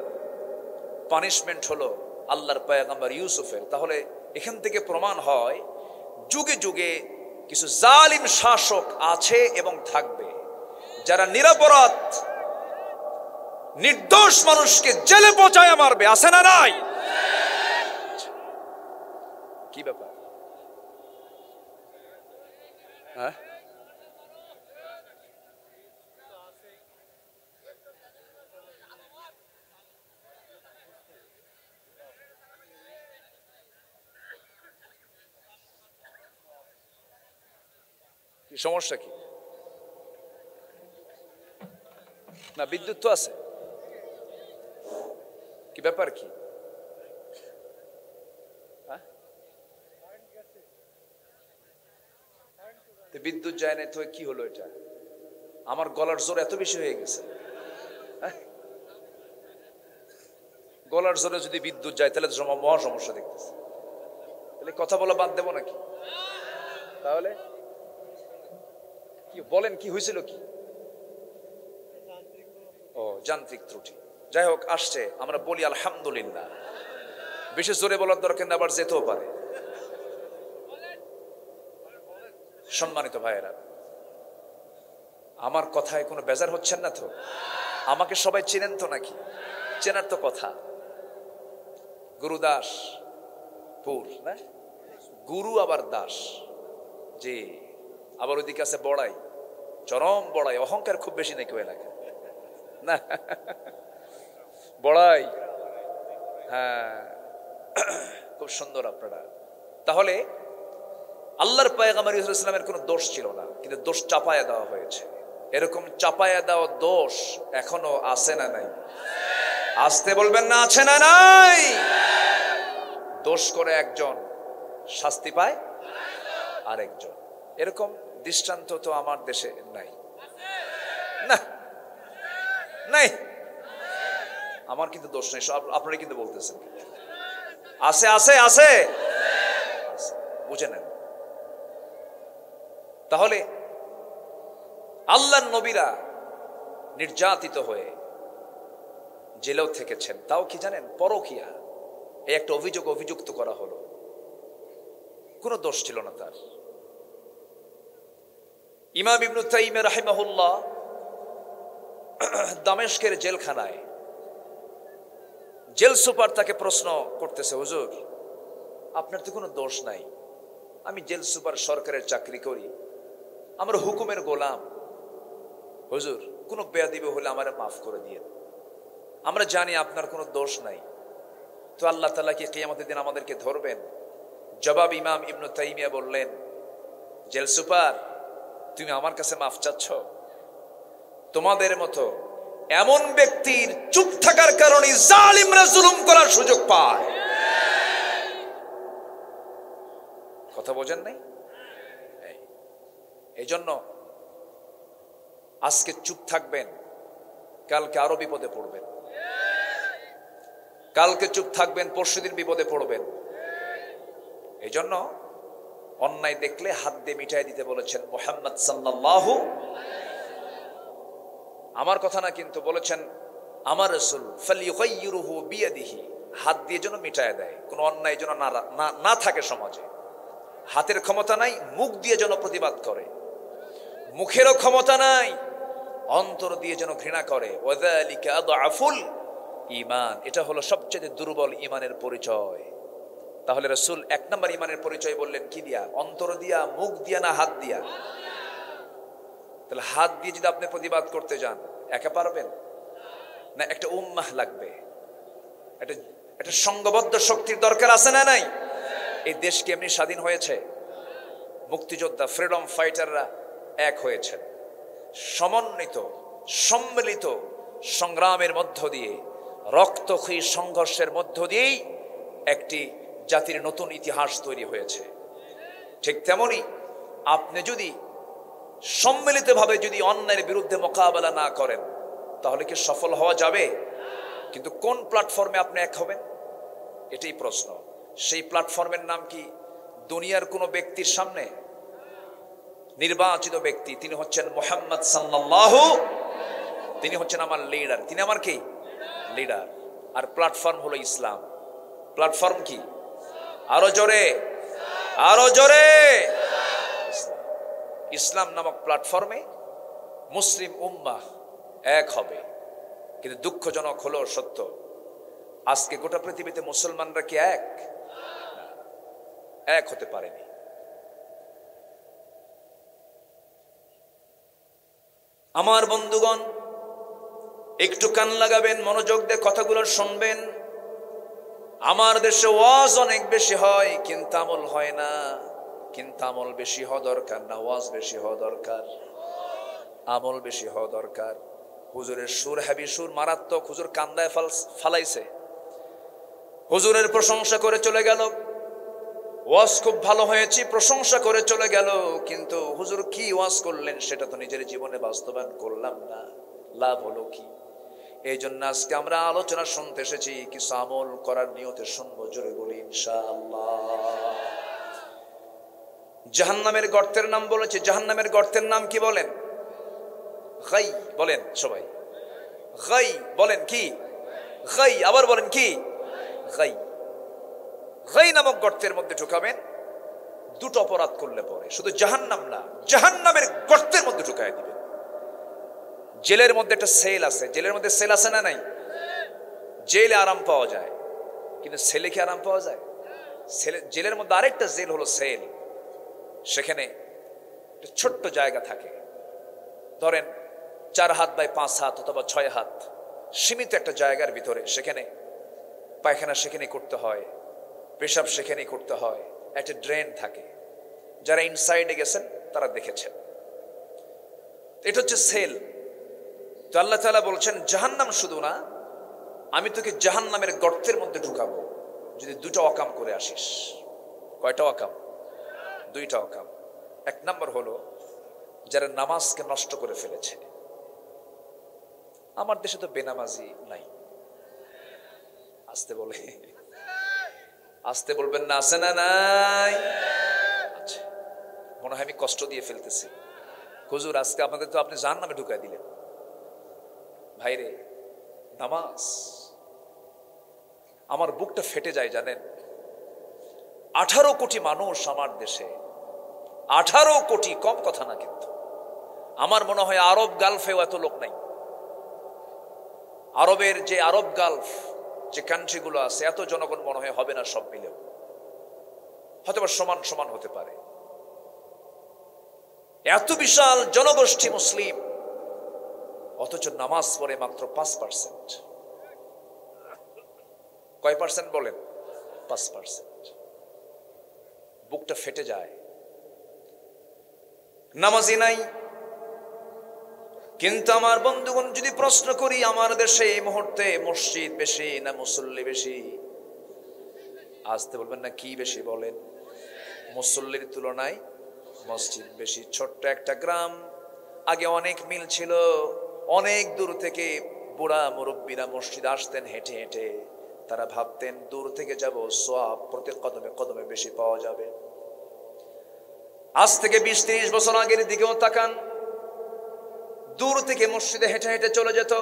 পানিশমেন্ট হলো আল্লাহর পয়গম্বর ইউসুফের। তাহলে এখান থেকে প্রমাণ হয়, যুগে যুগে কিছু জালিম শাসক আছে এবং থাকবে, যারা নিরপরাধ নির্দোষ মানুষকে জেলে পৌঁছায় মারবে। আছে না নাই? কি ব্যাপার? হ্যাঁ, কি সমস্যা কি? না বিদ্যুৎ তো আছে, কি ব্যাপার কি? বিদ্যুৎ যায় না তো কি হলো এটা? আমার গলার জোর এত বেশি হয়ে গেছে, গলার জোরে যদি বিদ্যুৎ যায় তাহলে তো মহা সমস্যা দেখতেছে। তাহলে কথা বলা বাদ দেবো নাকি? তাহলে কি বলেন, কি হয়েছিল কি? ও যান্ত্রিক ত্রুটি, যাই হোক আসছে, আমরা বলি আলহামদুলিল্লাহ। বেশি জোরে বলার দরকার না, আবার যেতেও পারে। সম্মানিত ভাইয়েরা, আমার কথায় কোনো বেজার হচ্ছেন না তো? আমাকে সবাই চেনেন তো নাকি? চেনার তো কথা। গুরুদাস পুর না, গুরু আবার দাস, জি। আবার ওইদিকে আছে বড়াই, চরম বড়াই, অহংকার খুব বেশি নাকি ওই এলাকা না? বড়াই, হ্যাঁ, খুব সুন্দর আপনারা। তাহলে আল্লাহর পয়গম্বর ইসলামের কোনো দোষ ছিল না, কিন্তু দোষ চাপায়া দেওয়া হয়েছে। এরকম চাপায়া দেওয়া দোষ এখনো আছে না নাই? আসতে বলবেন না, আছে না নাই? দোষ করে একজন, শাস্তি পায় আরেকজন। এরকম দৃষ্টান্ত তো আমার দেশে নাই, না নাই। আমার কিন্তু দোষ নেই, সব আপনারা কিন্তু বলতেছেন আছে আছে আছে, বুঝে নেন। তাহলে আল্লাহর নবীরা নির্যাতিত হয়ে জেলেও থেকেছেন, তাও কি জানেন? পরকিয়া, এই একটা অভিযুক্ত করা হলো, কোনো দোষ ছিল না তার। ইমাম ইবনে তাইমিয়া রাহিমাহুল্লাহ দামেস্কের জেলখানায় জেল সুপার তাকে প্রশ্ন করতেছে, হুজুর আপনার তো কোনো দোষ নাই, আমি জেল সুপার সরকারের চাকরি করি, আমরা হুকুমের গোলাম, হুজুর কোনো বেয়াদবি হলে আমারে মাফ করে দিয়ে, আমরা জানি আপনার কোনো দোষ নাই, তো আল্লাহ তাআলা কি কিয়ামতের দিন আমাদেরকে ধরবেন? জবাব ইমাম ইবনে তাইমিয়া বললেন, জেল সুপার তুমি আমার কাছে মাফ চাচ্ছ? তোমাদের মতো এমন ব্যক্তির চুপ থাকার কারণে জালিমরা জুলুম করার সুযোগ পায়। কথা বোঝেন নাই? এই জন্য আজকে চুপ থাকবেন, কালকে আরো বিপদে পড়বেন। কালকে চুপ থাকবেন, পরশুদিন বিপদে পড়বেন। এই জন্য অন্যায় দেখলে হাত দিয়ে মিটাই দিতে বলেছেন মুহাম্মদ সাল্লাল্লাহু, আমার কথা না কিন্তু, বলেছেন আমার রাসূল, ফালিয়ুগাইয়িরুহু বিয়াদিহি, হাত দিয়ে যেন মিটায় দেয়, কোনো অন্যায় যেন না থাকে সমাজে। হাতের ক্ষমতা নাই, মুখ দিয়ে যেন প্রতিবাদ করে, মুখেরও ক্ষমতা নাই, অন্তর দিয়ে যেন ঘৃণা করে। ওয়াযালিকা আদআফুল ঈমান, এটা হলো সবচেয়ে দুর্বল ঈমানের পরিচয়। তাহলে রাসূল এক নম্বর ঈমানের পরিচয় বললেন কি দিয়া? অন্তর দিয়া, মুখ দিয়া, না হাত দিয়া? তাহলে হাত দিয়ে যদি আপনি প্রতিবাদ করতে যান, একা পারবেন না? একটা উম্মাহ লাগবে, একটা সংঘবদ্ধ শক্তির দরকার আছে না নাই? এই দেশ কি এমনি স্বাধীন হয়েছে? মুক্তিযোদ্ধা, ফ্রিডম ফাইটাররা এক হয়েছেন, সমন্বিত সম্মিলিত সংগ্রামের মধ্য দিয়ে, রক্তক্ষয়ী সংঘর্ষের মধ্য দিয়েই একটি জাতির নতুন ইতিহাস তৈরি হয়েছে। ঠিক তেমনি আপনি যদি সম্মিলিতভাবে যদি অন্যায়ের বিরুদ্ধে মোকাবেলা না করেন, তাহলে কি সফল হওয়া যাবে? কিন্তু কোন প্ল্যাটফর্মে আপনি এক হবেন, এটাই প্রশ্ন। সেই প্ল্যাটফর্মের নাম কি? দুনিয়ার কোনো ব্যক্তির সামনে নির্বাচিত ব্যক্তি, তিনি হচ্ছেন মুহাম্মদ সাল্লাল্লাহু, তিনি হচ্ছেন আমার লিডার, তিনি আমার কি লিডার। আর প্ল্যাটফর্ম হলো ইসলাম। প্ল্যাটফর্ম কি? আরো জোরে, আরো জোরে। ইসলাম নামক প্ল্যাটফর্মে মুসলিম উম্মাহ এক হবে। কিন্তু দুঃখজনক হলো সত্য, আজকে গোটা পৃথিবীতে মুসলমানরা কি এক হতে পারেনি। আমার বন্ধুগণ, একটু কান লাগাবেন, মনোযোগ দিয়ে কথাগুলো শুনবেন। আমার দেশে ওয়াজ অনেক বেশি হয়, কিন্তু আমল হয় না। কিন্তু আমল বেশি হওয়া দরকার না ওয়াজ বেশি হওয়া দরকার? আমল বেশি হওয়া দরকার। হুজুরের সুর হেভি, সুর মারাত্মক, হুজুর কান্দায় ফালাইছে, হুজুরের প্রশংসা করে চলে গেল, ওয়াজ খুব ভালো হয়েছে প্রশংসা করে চলে গেল, কিন্তু হুজুর কি ওয়াজ করলেন সেটা তো নিজের জীবনে বাস্তবায়ন করলাম না, লাভ হলো কি? এই জন্য আজকে আমরা আলোচনা শুনতে এসেছি, কিছু আমল করার নিয়তে শুনবো, জোরে বলি ইনশাআল্লাহ। জাহান্নামের গর্তের নাম বলেছে, জাহান্নামের গর্তের নাম কি বলেন? গাই বলেন সবাই, গাই বলেন কি? গাই, আবার বলেন কি? গাই। গাই নামক গর্তের মধ্যে ঢুকাবেন, দুটো অপরাধ করলে পরে শুধু জাহান্নাম না, জাহান্নামের গর্তের মধ্যে ঢুকায় দিবেন। জেলের মধ্যে একটা সেল আছে, জেলের মধ্যে সেল আছে না নাই? জেলে আরাম পাওয়া যায়, কিন্তু সেলে কি আরাম পাওয়া যায়? জেলের মধ্যে আরেকটা জেল হলো সেল। সেখানে একটা ছোট্ট জায়গা থাকে, ধরেন 4 হাত বাই 5 হাত অথবা 6 হাত, সীমিত একটা জায়গার ভিতরে। সেখানে পায়খানা সেখানেই করতে হয়, পেশাব সেখানেই করতে হয়, একটা ড্রেন থাকে। যারা ইনসাইডে গেছেন তারা দেখেছেন, এটা হচ্ছে সেল। তো আল্লাহ তাআলা বলছেন জাহান্নাম শুধু না, আমি তোকে জাহান্নামের গর্তের মধ্যে ঢুকাবো যদি দুটো অকাম করে আসিস। কয়টা অকাম? 2টা অকাম। 1 নম্বর হলো যারা নামাজকে নষ্ট করে ফেলেছে। আমার দেশে তো বেনামাজি নাই, আসতে বলে, আসতে বলবেন না, আছে না নাই? আচ্ছা, মনে হয় আমি কষ্ট দিয়ে ফেলতেছি। হুজুর আজকে আপনাদের তো আপনি জাহান্নামে ঢুকাই দিলেন। ভাইরে, নামাজ, আমার বুকটা ফেটে যায় জানেন। 18 কোটি মানুষ আমার দেশে, 18 কোটি, কম কথা না কিন্তু। আমার মনে হয় আরব গালফেও এত লোক নাই। আরবের যে আরব গালফ যে কান্ট্রিগুলো আছে, এত জনগণ মনে হয় হবে না সব মিলেও, হয়তো সমান সমান হতে পারে। এত বিশাল জনগোষ্ঠী মুসলিম, অথচ নামাজ পড়ে মাত্র 5%। কয় পার্সেন্ট বলেন? 5%। বুকটা ফেটে যায়। নামাজি নাই। কিন্তু আমার বন্ধুগণ, যদি প্রশ্ন করি আমার দেশে এই মুহূর্তে মসজিদ বেশি না মুসল্লি বেশি? আসতে বলবেন না কি বেশি? বলেন। মুসল্লির তুলনায় মসজিদ বেশি। ছোট্ট একটা গ্রাম, আগে অনেক মিল ছিল, অনেক দূর থেকে বুড়া মুরব্বীরা মসজিদ আসতেন হেঁটে হেঁটে। তারা ভাবতেন দূর থেকে যাব, সওয়াব প্রত্যেক কদমে কদমে বেশি পাওয়া যাবে। আজ থেকে 20-30 বছর আগের দিকেও তাকান, দূর থেকে মসজিদে হেঁটে হেঁটে চলে যেত।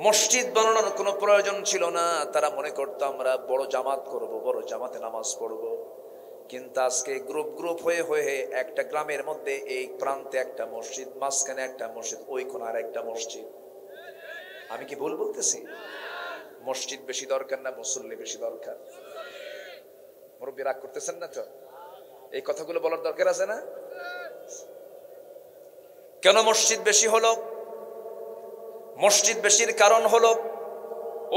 মসজিদ বানানোর কোনো প্রয়োজন ছিল না। তারা মনে করতো আমরা বড় জামাত করব, বড় জামাতে নামাজ পড়ব। কিন্তু আজকে গ্রুপ গ্রুপ হয়ে হয়ে একটা গ্রামের মধ্যে এই প্রান্তে একটা মসজিদ, মাঝখানে একটা মসজিদ, ওই কোণার একটা মসজিদ। আমি কি ভুল বলতেছি? মসজিদ বেশি দরকার না মুসল্লি বেশি দরকার? মুরব্বী রাগ করতেছেন না তো? এই কথাগুলো বলার দরকার আছে না? কেন মসজিদ বেশি হলো? মসজিদ বেশির কারণ হলো,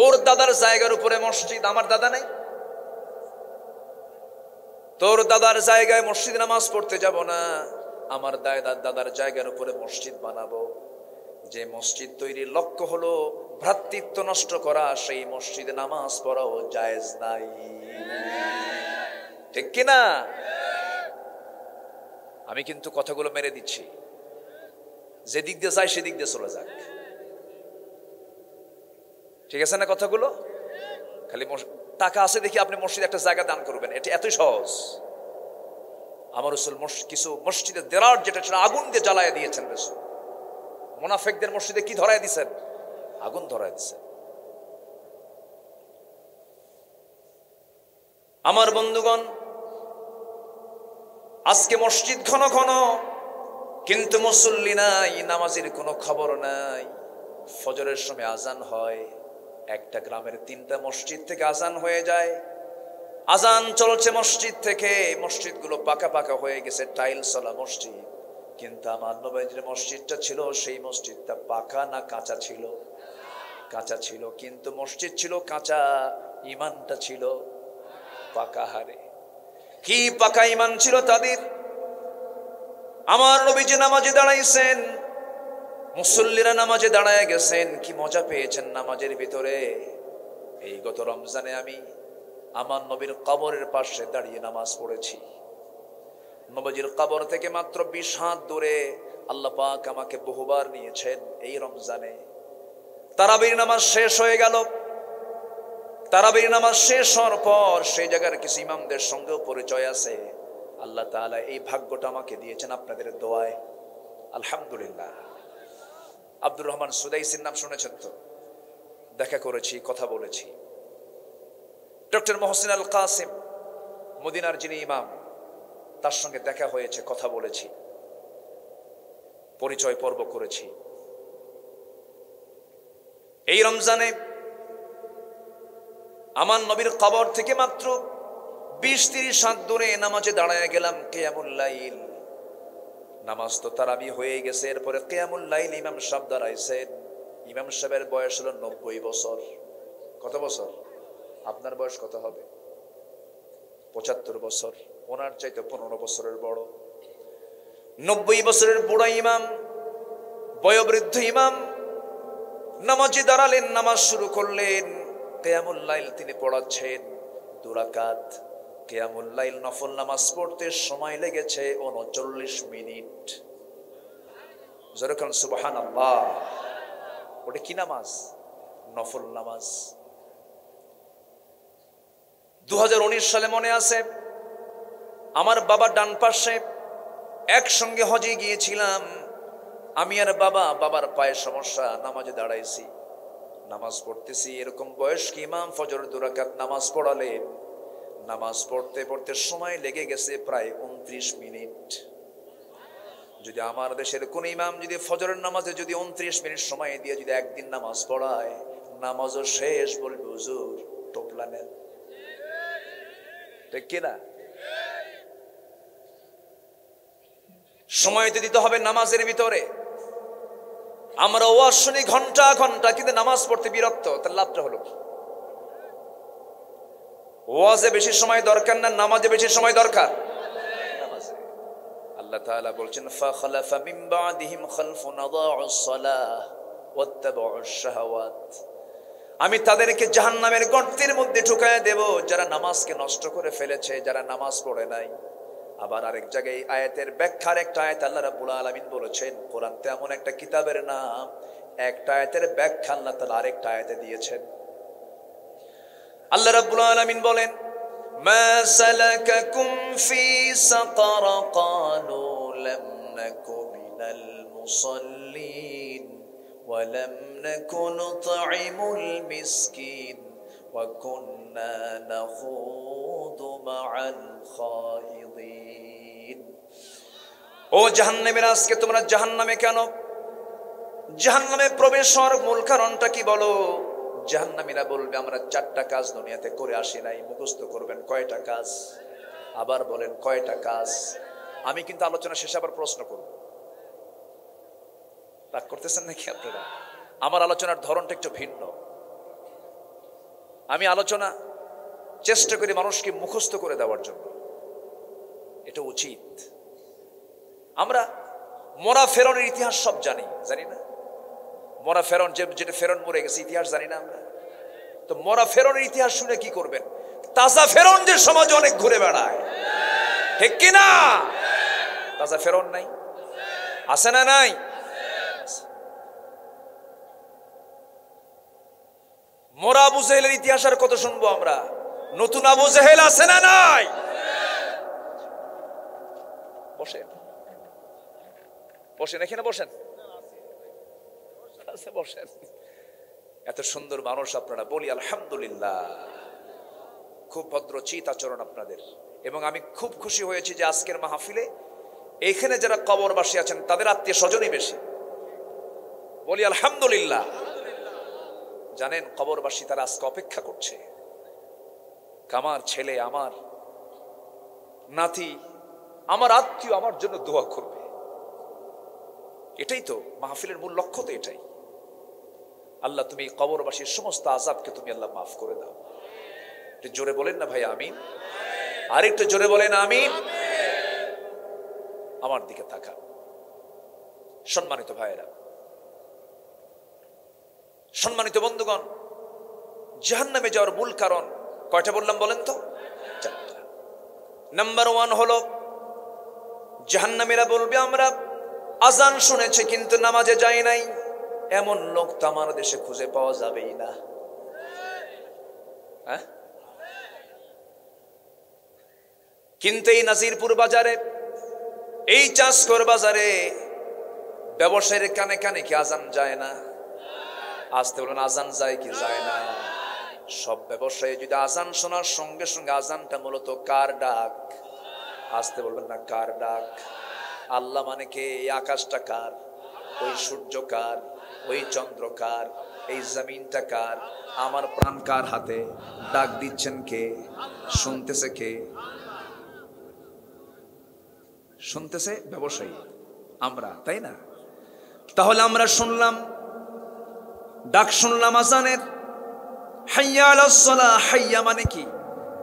ওর দাদার জায়গার উপরে মসজিদ, আমার দাদা নাই। তোর দাদার জায়গায় মসজিদ নামাজ পড়তে যাব না, আমার দাদার জায়গার উপরে মসজিদ বানাবো। যে মসজিদ তৈরির লক্ষ্য হলো ভ্রাতৃত্ব নষ্ট করা, সেই মসজিদে নামাজ পড়াও জায়েজ নাই। ঠিক কিনা? আমি কিন্তু কথাগুলো মেরে দিচ্ছি, যে দিক দিয়ে যায় সেদিক দিয়ে চলে যাক। ঠিক আছে না কথাগুলো? খালি টাকা আছে দেখি আপনি মসজিদে একটা জায়গা দান করবেন, এটা এতই সহজ। আমার রাসূল কিছু মসজিদের দেরার যেটা ছিল আগুন দিয়ে জ্বালায় দিয়েছেন রাসূল। মুনাফিকদের মসজিদে কি ধরায় দিয়েছেন? আগুন ধরায় দিয়েছেন। আমার বন্ধুগণ, আজকে মসজিদ ঘন ঘন, কিন্তু মুসল্লি নাই, নামাজের কোনো খবর নাই। ফজরের সময় আজান হয়, একটা গ্রামের 3টা মসজিদ থেকে আজান হয়ে যায়। আজান চলছে মসজিদ থেকে, মসজিদগুলো পাকা পাকা হয়ে গেছে, টাইলসওয়ালা মসজিদ। কিন্তু আমার নবীর মসজিদটা ছিল, সেই মসজিদটা পাকা না কাঁচা ছিল? কাঁচা ছিল। কিন্তু মসজিদ ছিল কাঁচা, ইমানটা ছিল পাকা হারে। কি পাকা ঈমান ছিল তাদের। আমার নবীজি নামাজে দাঁড়াইছেন, মুসল্লিরা নামাজে দাঁড়ায় গেছেন, কি মজা পেয়েছেন নামাজের ভিতরে। এই গত রমজানে আমি আমার নবীর কবরের পাশে দাঁড়িয়ে নামাজ পড়েছি। নবীজির কবর থেকে মাত্র 20 হাত দূরে আল্লাহ পাক আমাকে বহুবার নিয়েছেন। এই রমজানে তারাবির নামাজ শেষ হয়ে গেল। তারাবির নামাজ শেষ হওয়ার পর সেই জায়গার কিছু ইমামদের সঙ্গেও পরিচয় আছে। আল্লাহ তাআলা এই ভাগ্যটা আমাকে দিয়েছেন আপনাদের দোয়ায়, আলহামদুলিল্লাহ। আব্দুর রহমান সুদাইসির নাম শুনেছেন তো? দেখা করেছি, কথা বলেছি। ডক্টর মহসিন আল কাসিম, মদিনার যিনি ইমাম, তার সঙ্গে দেখা হয়েছে, কথা বলেছি, পরিচয় পর্ব করেছি। এই রমজানে আমার নবীর কবর থেকে মাত্র 20-30 হাত দূরে নামাজে দাঁড়ায় গেলাম কিয়ামুল লাইল। নামাজ তো তারাবি হয়ে গেছে, এরপরে কিয়ামুল লাইল ইমাম সাহেব দাঁড়াইছেন। ইমাম সাহেবের বয়স হলো 90 বছর। কত বছর? আপনার বয়স কত হবে? 75 বছর। ওনার চাইতে 15 বছরের বড়। 90 বছরের বুড়া ইমাম, বয়োবৃদ্ধ ইমাম নামাজে দাঁড়ালেন, নামাজ শুরু করলেন। কিয়ামুল লাইল তিনি পড়াচ্ছেন 2 রাকাত। কিয়ামুল লাইল নফল নামাজ পড়তে সময় লেগেছে 39 মিনিট। যেরকম সুবহানাল্লাহ। ওটা কি নামাজ? নফল নামাজ। 2019 সালে মনে আছে, আমার বাবা ডান পাশে, একসঙ্গে হজে গিয়েছিলাম আমি আর বাবা। বাবার পায়ে সমস্যা, নামাজে দাঁড়াইছি, নামাজ পড়তেছি। এরকম বয়স্ক ইমাম ফজর 2 রাকাত নামাজ পড়ালেন। নামাজ পড়তে পড়তে সময় লেগে গেছে প্রায় 29 মিনিট। যদি আমার দেশের কোন ইমাম যদি ফজরের নামাজে যদি 29 মিনিট সময় দিয়ে যদি একদিন নামাজ পড়ায়, নামাজও শেষ, বলবে হুজুর টোপলা নেন। ঠিক কিনা? সময় তো দিতে হবে নামাজের ভিতরে। আমরা ওয়াজ শুনি ঘন্টা ঘন্টা, কিন্তু নামাজ পড়তে বিরক্ত, তার লাভটা হলো কি? ওয়াজে বেশি সময় দরকার না, নামাজে বেশি সময় দরকার? নামাজে। আল্লাহ তাআলা বলছেন ফাখালাফা মিন বাদিহিম খালফুন আদাউস সালাহ ওয়াত্তাবাউশ শাহাওয়াত। আমি তাদেরকে জাহান্নামের গর্তের মধ্যে ঢুকায় দেব যারা নামাজকে নষ্ট করে ফেলেছে, যারা নামাজ পড়ে নাই। আবার আরেক জায়গায় আয়াতের ব্যাখ্যার একটা আয়াত আল্লাহ রাব্বুল আলামিন বলেছেন, কোরআন তেমন একটা কিতাবের নাম, একটা আয়াতের ব্যাখ্যা আল্লাহ তাআলা আরেকটা আয়াতে দিয়েছেন। আল্লাহ রাব্বুল আলামিন বলেন, মা সালাকাকুম ফি সাকার ক্বালু লাম নাকু মিনাল মুসাল্লিন ওয়া লাম নাকু নুতঈমুল মিসকিন ওয়া কুন্না নাখুদু মাআল খায়িদিন। ও জাহান্নামের, আজকে তোমরা জাহান্নামে কেন? জাহান্নামে প্রবেশ হওয়ার মূল কারণটা কি বলো? জাহান্নামীরা বলবে আমরা 4টা কাজ দুনিয়াতে করে আসি নাই। মুখস্থ করবেন কয়টা কাজ? আবার বলেন কয়টা কাজ? আমি কিন্তু আলোচনা শেষে আবার প্রশ্ন করব। রাগ করতেছেন নাকি আপনারা? আমার আলোচনার ধরনটা একটু ভিন্ন। আমি আলোচনা চেষ্টা করি মানুষকে মুখস্থ করে দেওয়ার জন্য, এটা উচিত। আমরা মরা ফেরনের ইতিহাস সব জানি, জানি না? মরা ফেরন, যেটা ফেরন মরে গেছে, ইতিহাস জানি না আমরা? তো মরা ফেরনের ইতিহাস শুনে কি করবেন? তাজা ফেরন যে সমাজে অনেক ঘুরে বেড়ায়, ঠিক কিনা? তাজা ফেরন নাই? আছে না নাই? মরা আবু জেহেলের ইতিহাস আর কত শুনবো আমরা? নতুন আবু জেহেল আছে না নাই? বসেন, বসেন, এখানে বসেন, বসেন। এত সুন্দর মানুষ আপনারা, বলি আলহামদুলিল্লাহ। খুব ভদ্র চিত আচরণ আপনাদের, এবং আমি খুব খুশি হয়েছি যে আজকের মাহফিলে এখানে যারা কবরবাসী আছেন তাদের আত্মীয় স্বজনই বেশি, বলি আলহামদুলিল্লাহ। জানেন কবরবাসী তারা আজকে অপেক্ষা করছে, আমার ছেলে, আমার নাতি, আমার আত্মীয় আমার জন্য দোয়া করবে। এটাই তো মাহফিলের মূল লক্ষ্য, তো এটাই। আল্লাহ তুমি কবরবাসীর সমস্ত আযাবকে তুমি আল্লাহ মাফ করে দাও। জোরে বলেন না ভাই আমিন। আর একটু জোরে বলেন আমিন। আমার দিকে তাকান সম্মানিত ভাইয়েরা, সম্মানিত বন্ধুগণ, জাহান্নামে যাওয়ার মূল কারণ কয়টা বললাম বলেন তো? চারটা। নাম্বার 1 হলো জাহান্নামীরা বলবে আমরা আজান শুনেছি কিন্তু নামাজে যাই নাই। এমন লোক তো আমার দেশে খুঁজে পাওয়া যাবেই না। হ্যাঁ, কিন্তু এই নাজিরপুর বাজারে, এই চাষকর বাজারে ব্যবসায়ীর কানে কানে কি আজান যায় না? আসতে বলেন আজান যায় কি যায় না? সব ব্যবসায়ী যদি আজান শোনার সঙ্গে সঙ্গে, আজানটা মূলত কার ডাক? আসতে বলবেন না কার ডাক? আল্লাহ মানে কে? এই আকাশটা কার? ওই সূর্য কার? ওই চন্দ্র কার? এই জমিনটা কার? আমার প্রাণ কার হাতে? ডাক দিচ্ছেন কে? শুনতেছে কে? শুনতেছে ব্যবসায়ী, আমরা, তাই না? তাহলে আমরা শুনলাম, ডাক শুনলাম আজানের, হাইয়া আলাস সালাহ, হাইয়া মানে কি?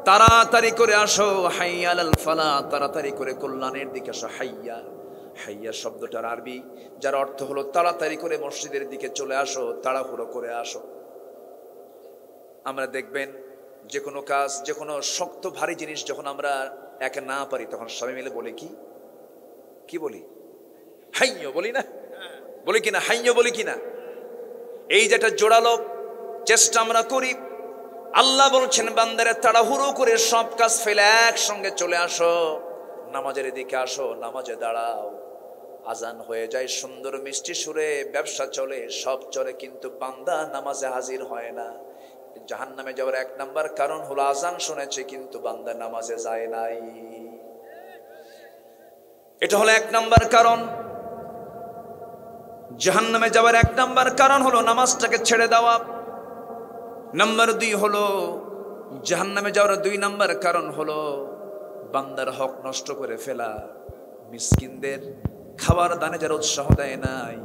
তাড়াতাড়ি করে আসো, হাইয়া আলাল ফালাহ, তাড়াতাড়ি করে কল্যাণের দিকে আসো। হাইয়া, হাইয়া শব্দটার আরবি যার অর্থ হলো তাড়াতাড়ি করে মসজিদের দিকে চলে আসো, তাড়াহুড়ো করে আসো। আমরা দেখবেন যে কোনো কাজ, যে কোনো শক্ত ভারী জিনিস যখন আমরা একা না পারি, তখন সবাই মিলে বলে কি কি বলি? হাইয়া বলি না? বলি কিনা? হাইয়া বলি কিনা? এই যেটা জোড়ালো চেষ্টা আমরা করি। আল্লাহ বলছেন বান্দারে তাড়াহুড়ো করে সব কাজ ফেলে একসঙ্গে চলে আসো, নামাজের দিকে আসো, নামাজে দাঁড়াও। আজান হয়ে যায় সুন্দর মিষ্টি সুরে, ব্যবসা চলে, সব চলে, কিন্তু বান্দা নামাজে হাজির হয় না। জাহান্নামে যাওয়ার 1 নাম্বার কারণ হলো আজান শুনেছে কিন্তু বান্দা নামাজে যায় নাই। এটা হলো 1 নাম্বার কারণ। জাহান্নামে যাওয়ার 1 নাম্বার কারণ হলো নামাজটাকে ছেড়ে দেওয়া। নাম্বার 2 হলো জাহান্নামে যাওয়ার 2 নাম্বার কারণ হলো বান্দার হক নষ্ট করে ফেলা। মিসকিনদের খাবার দানে যারা উৎসাহ দেয় নাই,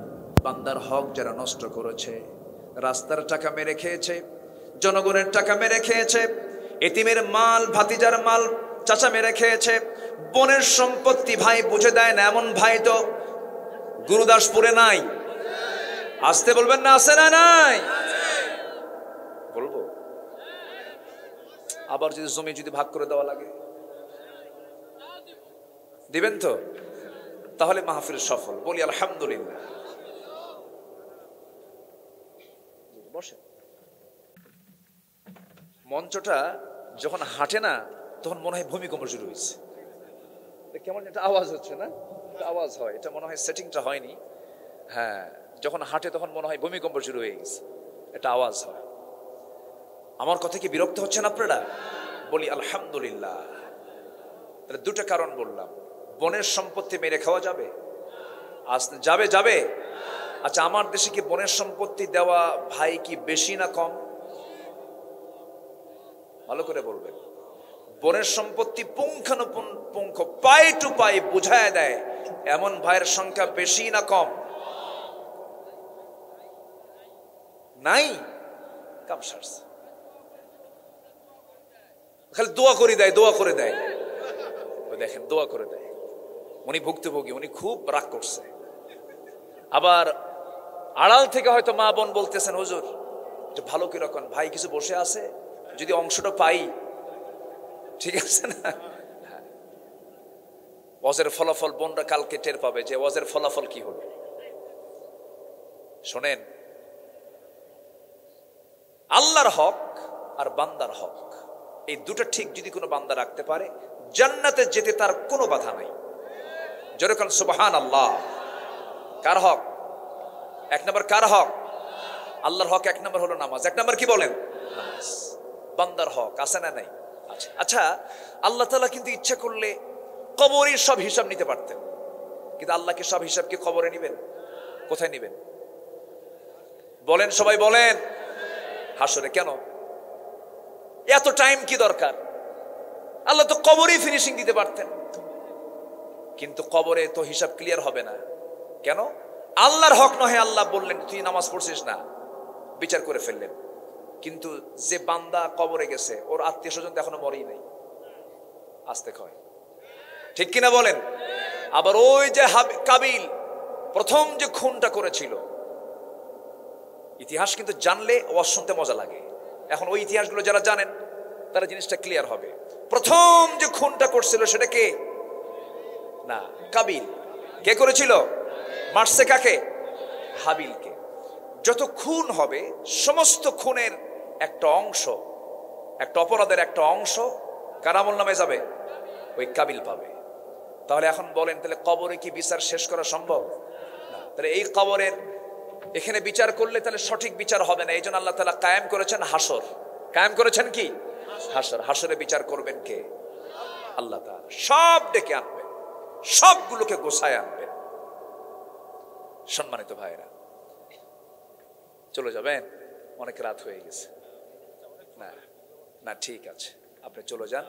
বান্দার হক যারা নষ্ট করেছে, রাস্তার টাকা মেরে খেয়েছে, জনগণের টাকা মেরে খেয়েছে, এতিমের মাল, ভাতিজার মাল চাচা মেরে খেয়েছে, বোনের সম্পত্তি ভাই বুঝে দেয় না, এমন ভাই তো গুরুদাসপুরে নাই। আসতে বলবেন না আছে না? নাই বলবো। আবার যদি জমি যদি ভাগ করে দেওয়া লাগে দিবেন তো? তাহলে মাহফিল সফল। বলি আলহামদুলিল্লাহ। বসে মঞ্চটা যখন হাঁটে না, তখন মনে হয় ভূমিকম্প শুরু হয়েছে। কেমন একটা আওয়াজ হচ্ছে না? আওয়াজ হয়, এটা মনে হয় সেটিংটা হয়নি। হ্যাঁ, যখন হাঁটে তখন মনে হয় ভূমিকম্প শুরু হয়ে গেছে, এটা আওয়াজ হয়। আমার কথা কি বিরক্ত হচ্ছেন আপনারা? বলি আলহামদুলিল্লাহ। তাহলে 2টা কারণ বললাম। বনের সম্পত্তি মেরে খাওয়া যাবে? যাবে যাবে। আচ্ছা, আমার দেশে কি বনের সম্পত্তি দেওয়া ভাই কি বেশি না কম? ভালো করে বলবেন। বনের সম্পত্তি পুঙ্খানুপুঙ্খ পাই টু পাই বুঝায় দেয় এমন ভাইয়ের সংখ্যা বেশি না কম? নাই, কাম সারছে। খালি দোয়া করে দেয়, দোয়া করে দেয়। দেখেন, দোয়া করে দেয়। উনি ভুক্তভোগী, উনি খুব রাগ করছে। আবার আড়াল থেকে হয়তো মা বোন বলতেছেন, হুজুর একটু ভালো করে রাখুন, ভাই কিছু বসে আছে, যদি অংশটা পাই। ঠিক আছে না? ওয়াজের ফলাফল বোনরা কালকে টের পাবে যে ওয়াজের ফলাফল কি হলো। শোনেন, আল্লাহর হক আর বান্দার হক, এই 2টা ঠিক যদি কোনো বান্দা রাখতে পারে, জান্নাতে যেতে তার কোনো বাধা নাই। যেরকম সুবহানাল্লাহ। কার হক? 1 নাম্বার কার হক? আল্লাহর হক 1 নাম্বার হলো নামাজ। 1 নাম্বার কি বলেন? নামাজ। বান্দার হক আছে না নাই? আচ্ছা, আল্লাহ তাআলা কিন্তু ইচ্ছা করলে কবরের সব হিসাব নিতে পারতেন, কিন্তু আল্লাহকে সব হিসাব কি কবরে নেবেন? কোথায় নেবেন বলেন? সবাই বলেন। হাসরে। কেন এত টাইম কি দরকার? আল্লাহ তো কবরেই ফিনিশিং দিতে পারতেন, কিন্তু কবরে তো হিসাব ক্লিয়ার হবে না। কেন? আল্লাহর হক নহে। আল্লাহ বললেন তুই নামাজ পড়ছিস না, বিচার করে ফেললেন। কিন্তু যে বান্দা কবরে গেছে, ওর আত্মীয় স্বজন এখনো মরেই নাই। আস্তে কয়, ঠিক কিনা বলেন? আবার ওই যে কাবিল প্রথম যে খুনটা করেছিল, ইতিহাস কিন্তু জানলে ওয়াজ শুনতে মজা লাগে। এখন ওই ইতিহাসগুলো যারা জানেন তারা জিনিসটা ক্লিয়ার হবে। প্রথম যে খুনটা করছিল সেটা কে? না, কাবিল। কে করেছিল? মারছে কাকে? হাবিলকে। যত খুন হবে সমস্ত খুনের একটা অংশ, একটা অপরাধের একটা অংশ কার আমলনামায় যাবে? ওই কাবিল পাবে। তাহলে এখন বলেন, তাহলে কবরে কি বিচার শেষ করা সম্ভব? না। তাহলে এই কবরের এখানে বিচার করলে তাহলে সঠিক বিচার হবে না। এই জন্য আল্লাহ তাআলা কায়েম করেছেন হাসর। কায়েম করেছেন কি? হাসর। হাসরে বিচার করবেন কে? আল্লাহ তাআলা। সব ডেকে আনবেন, সবগুলোকে গোছায় আনবেন। সম্মানিত ভাইরা, চলে যাবেন? অনেক রাত হয়ে গেছে। না না, ঠিক আছে, আপনি চলে যান।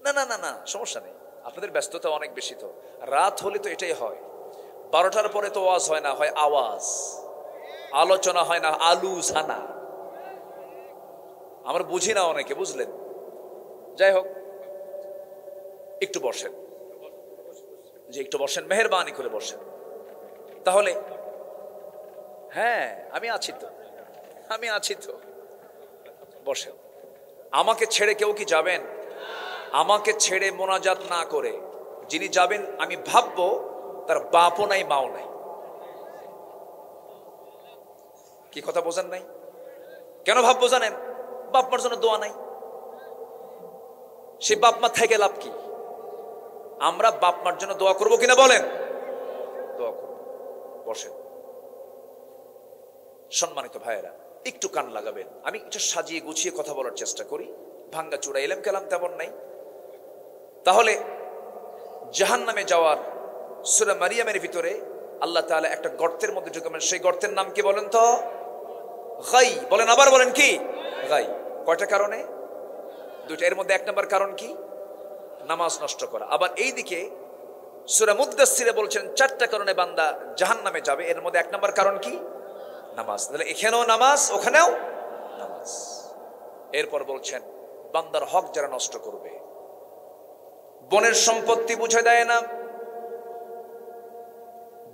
না না না না, সমস্যা নেই, আপনাদের ব্যস্ততা অনেক বেশি। তো রাত হলে তো এটাই হয়, 12টার পরে তো ওয়াজ হয় না, হয় আওয়াজ, আলোচনা হয় না, আলুসানা। আমরা বুঝি না অনেকে, বুঝলেন? যাই হোক, একটু বসেন, যে একটু বসেন, মেহেরবানি করে বসেন। তাহলে হ্যাঁ, আমি আছি তো, আমি আছি তো, বসেন। আমাকে ছেড়ে কেউ কি যাবেন? আমাকে ছেড়ে মোনাজাত না করে যিনি যাবেন, আমি ভাববো তার বাপও নাই, মাও নাই। কি কথা বোঝেন নাই? কেন ভাববো জানেন? বাপ মার জন্য দোয়া নাই। সে বাপ মা থেকে লাভ কি? আমরা বাপ মার জন্য দোয়া করবো কিনা বলেন? দোয়া করব। বসেন। সম্মানিত ভাইয়েরা, একটু কান লাগাবেন। আমি একটু সাজিয়ে গুছিয়ে কথা বলার চেষ্টা করি, ভাঙ্গা চূড়া এলেম কালাম তেমন নাই। তাহলে জাহান্নামে যাওয়ার সূরা মারিয়ামের ভিতরে আল্লাহ তাআলা একটা গর্তের মধ্যে ঢুকাবেন। সেই গর্তের নাম কি বলেন তো? গাই। বলেন, আবার বলেন, কি? গাই। কয়টা কারণে? দুইটা। এর মধ্যে 1 নম্বর কারণ কি? নামাজ নষ্ট করা। আবার এইদিকে সূরা মুদ্দাসসিরে বলছেন 4টা কারণে বান্দা জাহান্নামে যাবে। এর মধ্যে 1 নম্বর কারণ কি? নামাজ। তাহলে এখানেও নামাজ, ওখানেও নামাজ। এরপর বলছেন বান্দার হক যারা নষ্ট করবে, বোনের সম্পত্তি বুঝে দেয় না,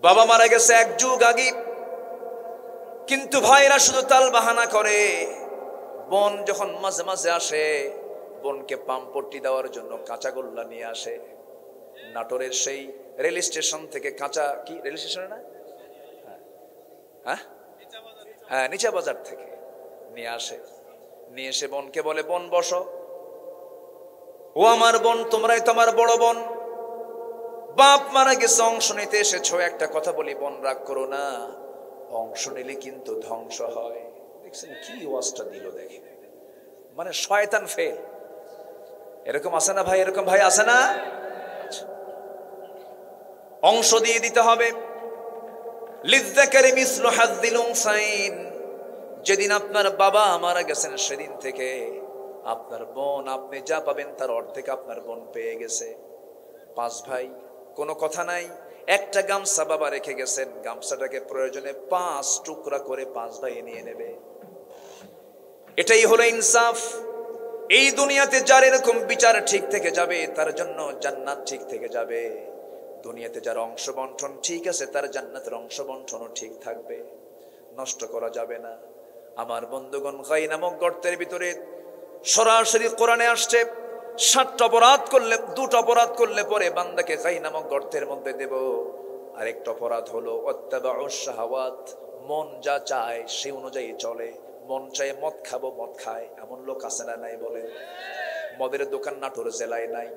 বাবা মারা গেছে 1 যুগ আগে, কিন্তু ভাইরা শুধু তাল বাহানা করে। বোন যখন মাঝে মাঝে আসে, বোনকে পাম্পট্টি দেওয়ার জন্য কাঁচা গোল্লা নিয়ে আসে। নাটোরের সেই রেল স্টেশন থেকে কাঁচা, কি রেল স্টেশনে না, হ্যাঁ হ্যাঁ, নিচা বাজার থেকে নিয়ে আসে। নিয়ে এসে বোনকে বলে, বোন বসো, ও আমার বোন, তোমরাই তো আমার বড় বোন, বাপ মারা গেছে, অংশ নিতে এসেছো। একটা কথা বলি, বোন রাগ করো না, অংশ নিলে কিন্তু ধ্বংস হয়। দেখছেন কি ওয়াজটা দিল, দেখে মানে শয়তান ফেল। এরকম আছে না ভাই? এরকম ভাই আছে না? অংশ দিয়ে দিতে হবে। লিযযাকারি মিসলু হাযযিল উনসাইন। যেদিন আপনার বাবা মারা গেছেন সেদিন থেকে আপনার বোন, আপনি যা পাবেন তার অর্ধেক আপনার বোন পেয়ে গেছে। 5 ভাই, কোনো কথা নাই। একটা গামছা বাবা রেখে গেছেন, গামছাটাকে প্রয়োজনে 5 টুকরা করে 5 ভাই নিয়ে নেবে। এটাই হলো ইনসাফ। এই দুনিয়াতে যার এরকম বিচার ঠিক থেকে যাবে তার জন্য জান্নাত ঠিক থেকে যাবে। দুনিয়াতে যার অংশ বন্টন ঠিক আছে তার জান্নাতের অংশ বন্টনও ঠিক থাকবে, নষ্ট করা যাবে না। আমার বন্ধুগণ, গাই নামক গর্তের ভিতরে সরাসরি কোরআনে আসছে 7টা অপরাধ করলে, 2টা অপরাধ করলে পরে বান্দাকে গাই নামক গর্তের মধ্যে দেব। আরেকটা অপরাধ হলো ওয়াত্তাবাউশ শাহাওয়াত। মন যা চায় সে অনুযায়ী চলে। মন চায় মদ খাবো, মদ খায়। এমন লোক আছে না নাই বলে? মদের দোকান নাটোর জেলায় নাই,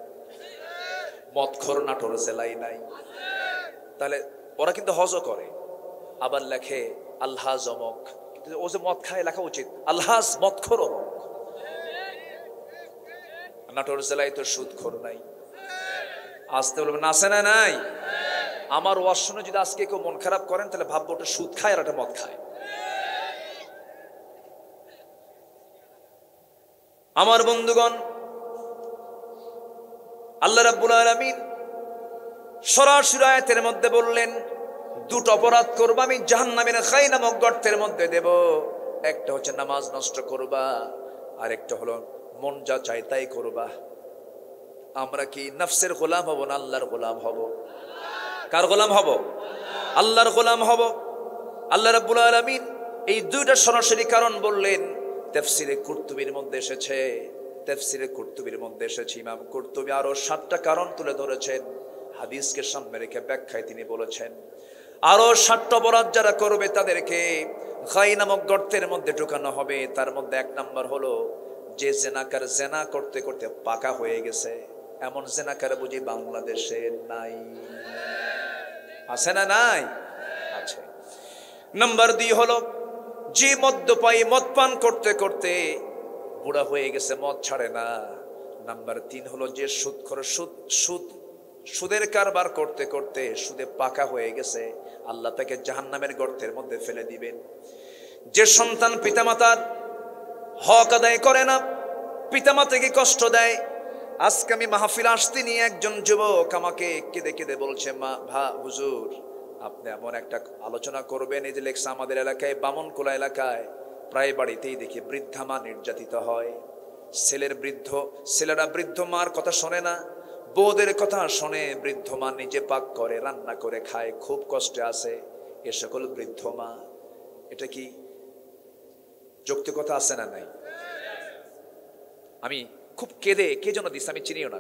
মদখোর নাটোর জেলায় নাই। তাহলে ওরা কিন্তু হজও করে, আবার লেখে আলহাজ অমক। ও যে মদ খায় লেখা উচিত আলহাজ মদখোর অমক। নাটোর জেলায় তো সুদখোর নাই। আসতে বলবেন আছে না নাই? আমার ওয়াজ শুনে যদি আজকে কেউ মন খারাপ করেন তাহলে ভাববো ওটা সুদ খায় আর ওটা মদ খায়। আমার বন্ধুগণ, আল্লাহ রাব্বুল আলামিন সরাসরি আয়াতের মধ্যে বললেন 2টা অপরাধ করবা আমি জাহান্নামের খাই নামক গর্তের মধ্যে দেব। একটা হচ্ছে নামাজ নষ্ট করবা, আর একটা হলো মন যা চায় তাই করবা। আমরা কি নফসের গোলাম হব না আল্লাহর গোলাম হব? কার গোলাম হব? আল্লাহর গোলাম হব। আল্লাহ রাব্বুল আলামিন এই দুইটা সরাসরি কারণ বললেন। তাফসীরে কুরতুবীর মধ্যে এসেছে, তাফসীরে কুরতুবীর মধ্যে এসেছে, ইমাম কুরতুবী আরো 7টা কারণ তুলে ধরেছেন। হাদিসকে সামনে রেখে ব্যাখ্যায় তিনি বলেছেন আরো 7টা অপরাধ যারা করবে তাদেরকে গাই নামক গর্তের মধ্যে ঢোকানো হবে। তার মধ্যে 1 নাম্বার হলো যে জেনাকার জেনা করতে করতে পাকা হয়ে গেছে। এমন জেনাকার বুঝি বাংলাদেশে নাই? আছে না নাই? আছে। নাম্বার 2 হলো যে মদ্যপায়ী মদ পান করতে করতে বুড়া হয়ে গেছে, মদ ছাড়ে না। নাম্বার 3 হলো যে সুদখোর, সুদের কারবার করতে করতে সুদে পাকা হয়ে গেছে, আল্লাহ তাকে জাহান্নামের গর্তের মধ্যে ফেলে দিবেন। যে সন্তান পিতামাতার হক আদায় করে না, পিতামাতাকে কষ্ট দেয়। আজকে আমি মাহফিল আসতে নিয়ে একজন যুবক আমাকে কেঁদে কেঁদে বলছে, মা হুজুর আপনি এমন একটা আলোচনা করবেন। এই যে লেখছে আমাদের এলাকায়, বামনকোলা এলাকায় প্রায় বাড়িতেই দেখি বৃদ্ধা মা নির্যাতিত হয়। ছেলেরা বৃদ্ধ মার কথা শোনে না, বউদের কথা শোনে। বৃদ্ধ মা নিজে পাক করে, রান্না করে খায়, খুব কষ্টে আছে এ সকল বৃদ্ধ মা। এটা কি যৌক্তিকতা আছে না নাই? আমি খুব কেঁদে, কে যেন দিচ্ছে আমি চিনিও না,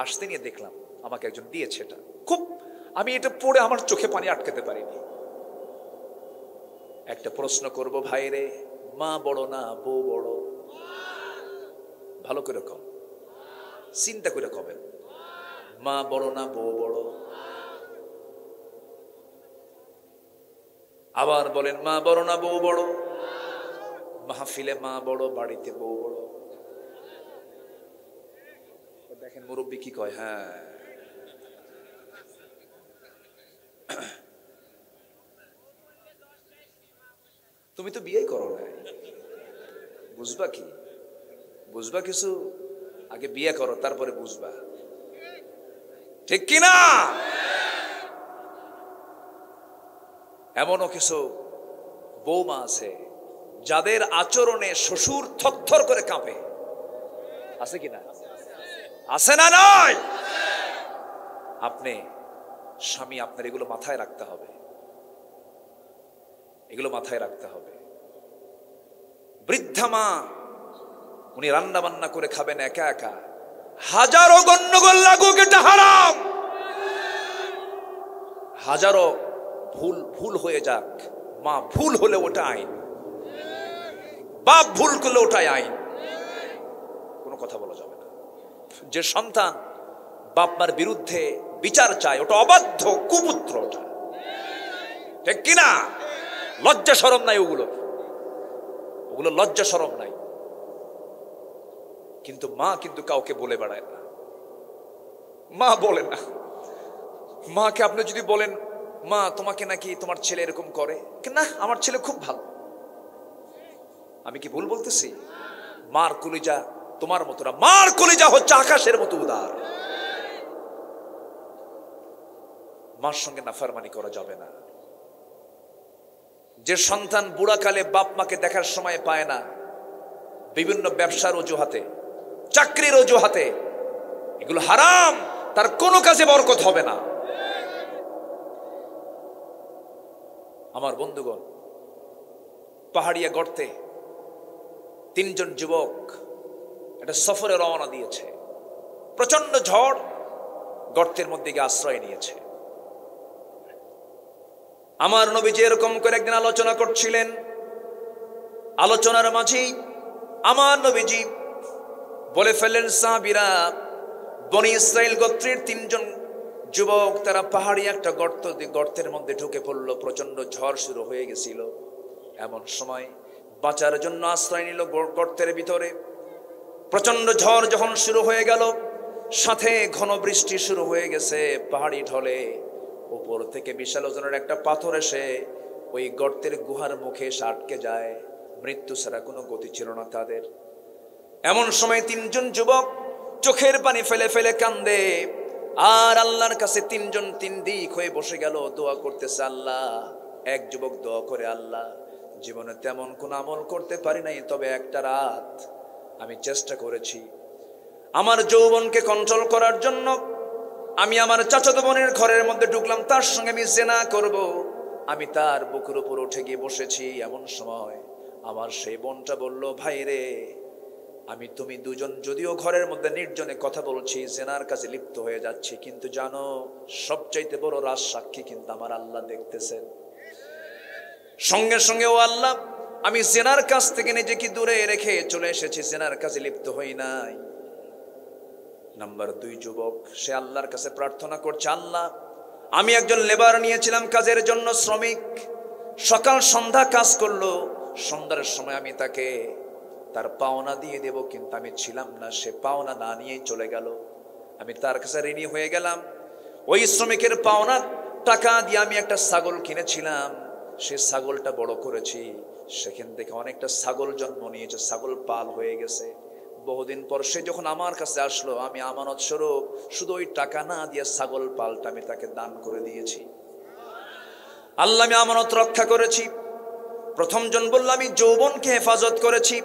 আসতে নিয়ে দেখলাম আমাকে একজন দিয়েছে। এটা খুব, আমি এটা পড়ে আমার চোখে পানি আটকাতে পারিনি। একটা প্রশ্ন করব ভাইরে, মা বড় না বউ বড়? ভালো করে কম, চিন্তা করে কবেন। মা বড় না বউ বড়? আবার বলেন মা বড় না বউ বড়? মাহফিলে মা বড়, বাড়িতে বউ বড়। দেখেন মুরব্বী কি কয়। হ্যাঁ, তুমি তো বিয়ে করো না, বুঝবা কি? বুঝবা কিছু? আগে বিয়ে করো তারপরে বুঝবা, ঠিক কিনা? এমনও কিছু বৌমা আছে যাদের আচরণে শ্বশুর থরথর করে কাঁপে। আছে কিনা? আছে না নয়? আপনি স্বামী, আপনার এগুলো মাথায় রাখতে হবে, এগুলো মাথায় রাখতে হবে। বৃদ্ধা মা, উনি রান্না বান্না করে খাবেন একা একা, হাজারো গন্ডগোল লাগুক, এটা হারাম। হাজারো ভুল হয়ে যাক, মা ভুল হলে ওটা আইন, বাপ ভুল করলে ওটাই আইন, কোনো কথা বলা যাবে না। যে সন্তান বাপ মার বিরুদ্ধে বিচার চায় ওটা অবাধ্য, কুপুত্র, ওটা ঠিক কিনা? লজ্জা শরম নাই ওগুলো লজ্জা শরম নাই। কিন্তু মা কিন্তু কাউকে বলে বেড়ায় না, মা বলে না। মাকে আপনি যদি বলেন, মা তোমাকে নাকি তোমার ছেলে এরকম করে, না আমার ছেলে খুব ভালো, আমি কি ভুল বলতেছি? মার কলিজা তোমার মতো না, মার কলিজা হচ্ছে আকাশের মতো উদার। মার সঙ্গে নাফরমানি করা যাবে না। যে সন্তান বুড়াকালে বাপ মাকে দেখার সময় পায় না, বিভিন্ন ব্যবসার অজুহাতে, চাকরির অজুহাতে, এগুলো হারাম, তার কোনো কাজে বরকত হবে না। আমার বন্ধুগণ, পাহাড়িয়া গর্তে 3 জন যুবক একটা সফরে রওনা দিয়েছে। প্রচন্ড ঝড়, গর্তের মধ্যে গিয়ে আশ্রয় নিয়েছে। আমার নবীজি এরকম করে একদিন আলোচনা করছিলেন। আলোচনার মাঝেই আমার নবীজি বলে ফেললেন, সাহাবীরা, বনি ইসরাইল গোত্রের 3 জন যুবক, তারা পাহাড়ি একটা গর্তের মধ্যে ঢুকে পড়লো। প্রচন্ড ঝড় শুরু হয়ে গেছিল। এমন সময় বাঁচার জন্য আশ্রয় নিল গর্তের ভিতরে। প্রচন্ড ঝড় যখন শুরু হয়ে গেল, সাথে ঘন বৃষ্টি শুরু হয়ে গেছে। পাহাড়ি ঢলে উপর থেকে বিশাল ওজনের একটা পাথর এসে ওই গর্তের গুহার মুখে এসে আটকে যায়। মৃত্যু ছাড়া কোনো গতি ছিল না তাদের। এমন সময় 3 জন যুবক চোখের পানি ফেলে ফেলে কান্দে, আর আল্লাহর কাছে 3 জন 3 দিক হয়ে বসে গেল, দোয়া করতেছে। আল্লাহ, এক যুবক দোয়া করে, আল্লাহ জীবনে তেমন কোন আমল করতে পারি নাই, তবে একটা রাত আমি চেষ্টা করেছি, আমার যৌবনকে কন্ট্রোল করার জন্য আমি আমার চাচাতো বোনের ঘরের মধ্যে ঢুকলাম, তার সঙ্গে আমি জেনা করব। আমি তার বুকের উপর উঠে গিয়ে বসেছি। এমন সময় আমার সেই বোনটা বলল, ভাই রে, আমি তুমি দুজন যদিও ঘরের মধ্যে নির্জনে কথা বলছি, জেনার কাছে লিপ্ত হয়ে যাচ্ছি, কিন্তু জানো সবচাইতে বড় রাজ সাক্ষী কিন্তু আমার আল্লাহ দেখতেছেন। সঙ্গে সঙ্গে ও আল্লাহ, আমি জেনার কাছ থেকে নিজেকে দূরে রেখে চলে এসেছি, জেনার কাছে লিপ্ত হই নাই। নাম্বার 2 যুবক, সে আল্লাহর কাছে প্রার্থনা করছে, আল্লাহ আমি একজন লেবার নিয়েছিলাম কাজের জন্য, শ্রমিক, সকাল সন্ধ্যা কাজ করলো, সন্ধ্যার সময় আমি তাকে তার পাওনা দিয়ে দেব, কিন্তু আমি ছিলাম না, সে পাওনা না নিয়েই চলে গেল। আমি তার কাছে ঋণী হয়ে গেলাম। ওই শ্রমিকের পাওনা টাকা দিয়ে আমি একটা ছাগল কিনেছিলাম, সে ছাগলটা বড় করেছি, সেখান থেকে অনেকটা ছাগল জন্ম নিয়েছে, ছাগল পাল হয়ে গেছে। বহুদিন পর সে যখন আমার কাছে আসলো, আমি আমানত স্বরূপ শুধু ওই টাকা না দিয়ে ছাগল পালটা আমি তাকে দান করে দিয়েছি। আল্লাহ, আমি আমানত রক্ষা করেছি। প্রথম জন বলল, আমি যৌবনকে হেফাজত করেছি।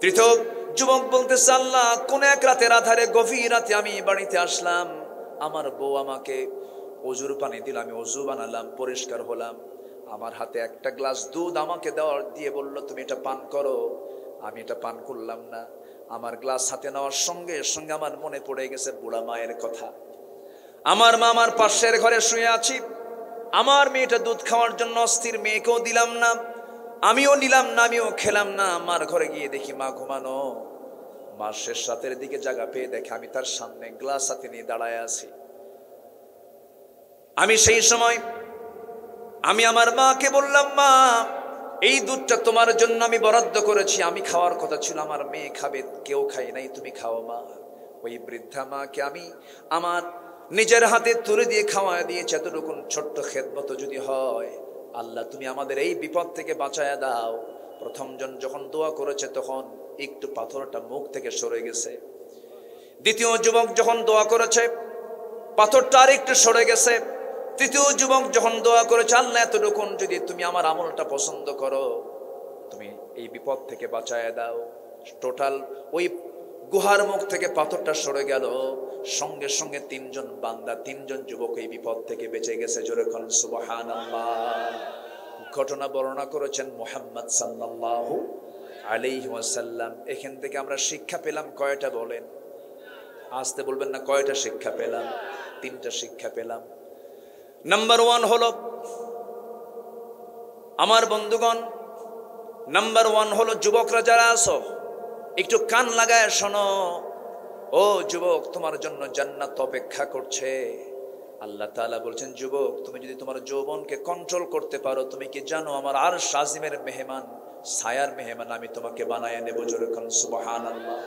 তৃতীয় যুবক বলতেছে, আল্লাহ কোন এক রাতের আধারে গভীর রাতে আমি বাড়িতে আসলাম, আমার বউ আমাকে অজুর পানি দিল, আমি অজু বানালাম, পরিষ্কার হলাম, আমার হাতে একটা গ্লাস দুধ আমাকে দেওয়ার দিয়ে বলল, তুমি এটা পান করো। আমি এটা পান করলাম না। আমার গ্লাস হাতে নেওয়ার সঙ্গে সঙ্গে আমার মনে পড়ে গেছে বুড়া মায়ের কথা। আমার মা আমার পাশের ঘরে শুয়ে আছি, আমার মেয়েটা দুধ খাওয়ার জন্য অস্থির, মেয়েকেও দিলাম না, আমিও নিলাম না, আমিও খেলাম না। আমার ঘরে গিয়ে দেখি মা ঘুমানো। মা শেষ রাতের দিকে জায়গা পেয়ে দেখে আমি তার সামনে গ্লাস হাতে নিয়ে দাঁড়ায় আছি। আমি সেই সময় আমি আমার মাকে বললাম, মা এই দুধটা তোমার জন্য আমি বরাদ্দ করেছি, আমি খাওয়ার কথা ছিল, আমার মেয়ে খাবে, কেউ খাই নাই, তুমি খাও মা। ওই বৃদ্ধা মাকে আমি আমার নিজের হাতে তুলে দিয়ে খাওয়া দিয়েছি। এতটুকু ছোট্ট খেদমত যদি হয়, আল্লাহ তুমি আমাদের এই বিপদ থেকে বাঁচায়া দাও। প্রথম জন যখন দোয়া করেছে তখন একটু পাথরটা মুখ থেকে সরে গেছে। দ্বিতীয় যুবক যখন দোয়া করেছে, পাথরটা আর একটু সরে গেছে। তৃতীয় যুবক যখন দোয়া করেছে, আল্লাহ এতটুকু যদি তুমি আমার আমলটা পছন্দ করো, তুমি এই বিপদ থেকে বাঁচায় দাও। টোটাল ওই গুহার মুখ থেকে পাথরটা সরে গেল, সঙ্গে সঙ্গে 3 জন বান্দা, 3 জন যুবক এই বিপদ থেকে বেঁচে গেছে। জোরে কোন সুবহানাল্লাহ। ঘটনা বর্ণনা করেছেন মুহাম্মদ সাল্লাল্লাহু আলাইহি ওয়াসাল্লাম। এখান থেকে আমরা শিক্ষা পেলাম কয়টা বলেন? আসতে বলবেন না, কয়টা শিক্ষা পেলাম? 3টা শিক্ষা পেলাম। নাম্বার 1 হলো, আমার বন্ধুগণ, নাম্বার 1 হলো, যুবকরা যারা আছো একটু কান লাগায় শোনো। ও যুবক, তোমার জন্য জান্নাত অপেক্ষা করছে। আল্লাহ তাআলা বলছেন, যুবক তুমি যদি তোমার যৌবনকে কন্ট্রোল করতে পারো, তুমি কি জানো আমার আরশ আজিমের মেহমান, ছায়ার মেহমান আমি তোমাকে বানায় নেব। জোরে কোন সুবহানাল্লাহ।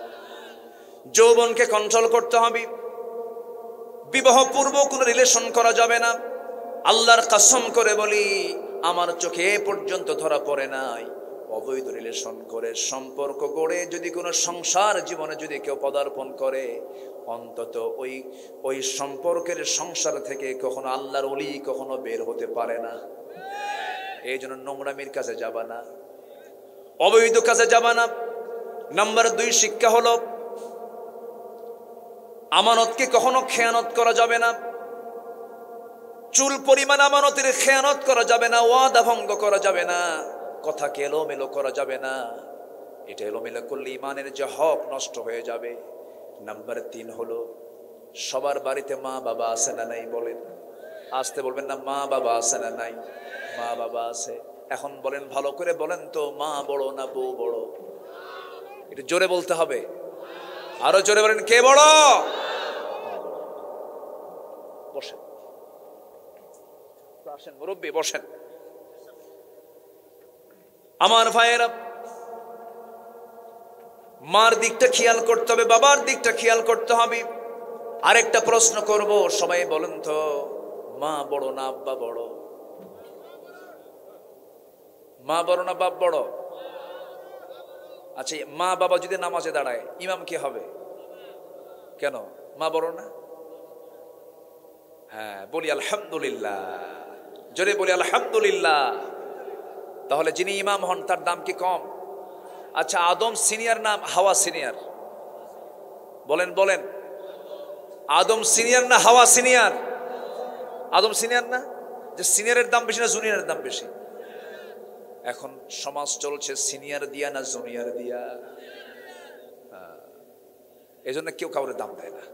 যৌবনকে কন্ট্রোল করতে হবে। বিবাহ পূর্ব কোনো রিলেশন করা যাবে না। আল্লাহর কসম করে বলি, আমার চোখে এ পর্যন্ত ধরা পড়ে নাই অবৈধ রিলেশন করে সম্পর্ক গড়ে যদি কোনো সংসার জীবনে যদি কেউ পদার্পণ করে, অন্তত ওই সম্পর্কের সংসার থেকে কখনো আল্লাহর ওলি কখনো বের হতে পারে না। এই জন্য নোংরামির কাছে যাবা না, অবৈধ কাছে যাবা না। নাম্বার 2 শিক্ষা হলো, আমানতকে কখনো খেয়ানত করা যাবে না। চুল পরিমাণ আমানতের খেয়ানত করা যাবে না, ওয়াদা ভঙ্গ করা যাবে না, কথাকে এলোমেলো করা যাবে না। এটা এলোমেলো করলে ইমানের যে হক নষ্ট হয়ে যাবে। নাম্বার 3 হলো, সবার বাড়িতে মা বাবা আছে না নাই? বলেন, আসতে বলবেন না, মা বাবা আছে না নাই? মা বাবা আছে। এখন বলেন, ভালো করে বলেন তো, মা বড় না বউ বড়? একটু জোরে বলতে হবে, আরো জোরে বলেন, কে বড়? বসেন, আসেন মুরব্বী, বসেন। আমার ভাইয়েরা, মার দিকটা খেয়াল করতে হবে, বাবার দিকটা খেয়াল করতে হবে। আরেকটা প্রশ্ন করব, সবাই বলেন তো, মা বড় না আব্বা বড়? মা বড় না বাপ বড়? আচ্ছা, মা বাবা যদি নামাজে দাঁড়ায়, ইমাম কি হবে? কেন মা বড় না? হ্যাঁ, বলি আলহামদুলিল্লাহ, জোরে বলি আলহামদুলিল্লাহ। তাহলে যিনি ইমাম হন তার দাম কি কম? আচ্ছা, আদম সিনিয়র না হাওয়া সিনিয়র? বলেন বলেন, আদম সিনিয়র না হাওয়া সিনিয়র? আদম সিনিয়র না? যে সিনিয়রের দাম বেশি না জুনিয়রের দাম বেশি? এখন সমাজ চলছে সিনিয়র দিয়া না জুনিয়র দিয়া। এই জন্য কেউ কাউরে দাম দেয় না,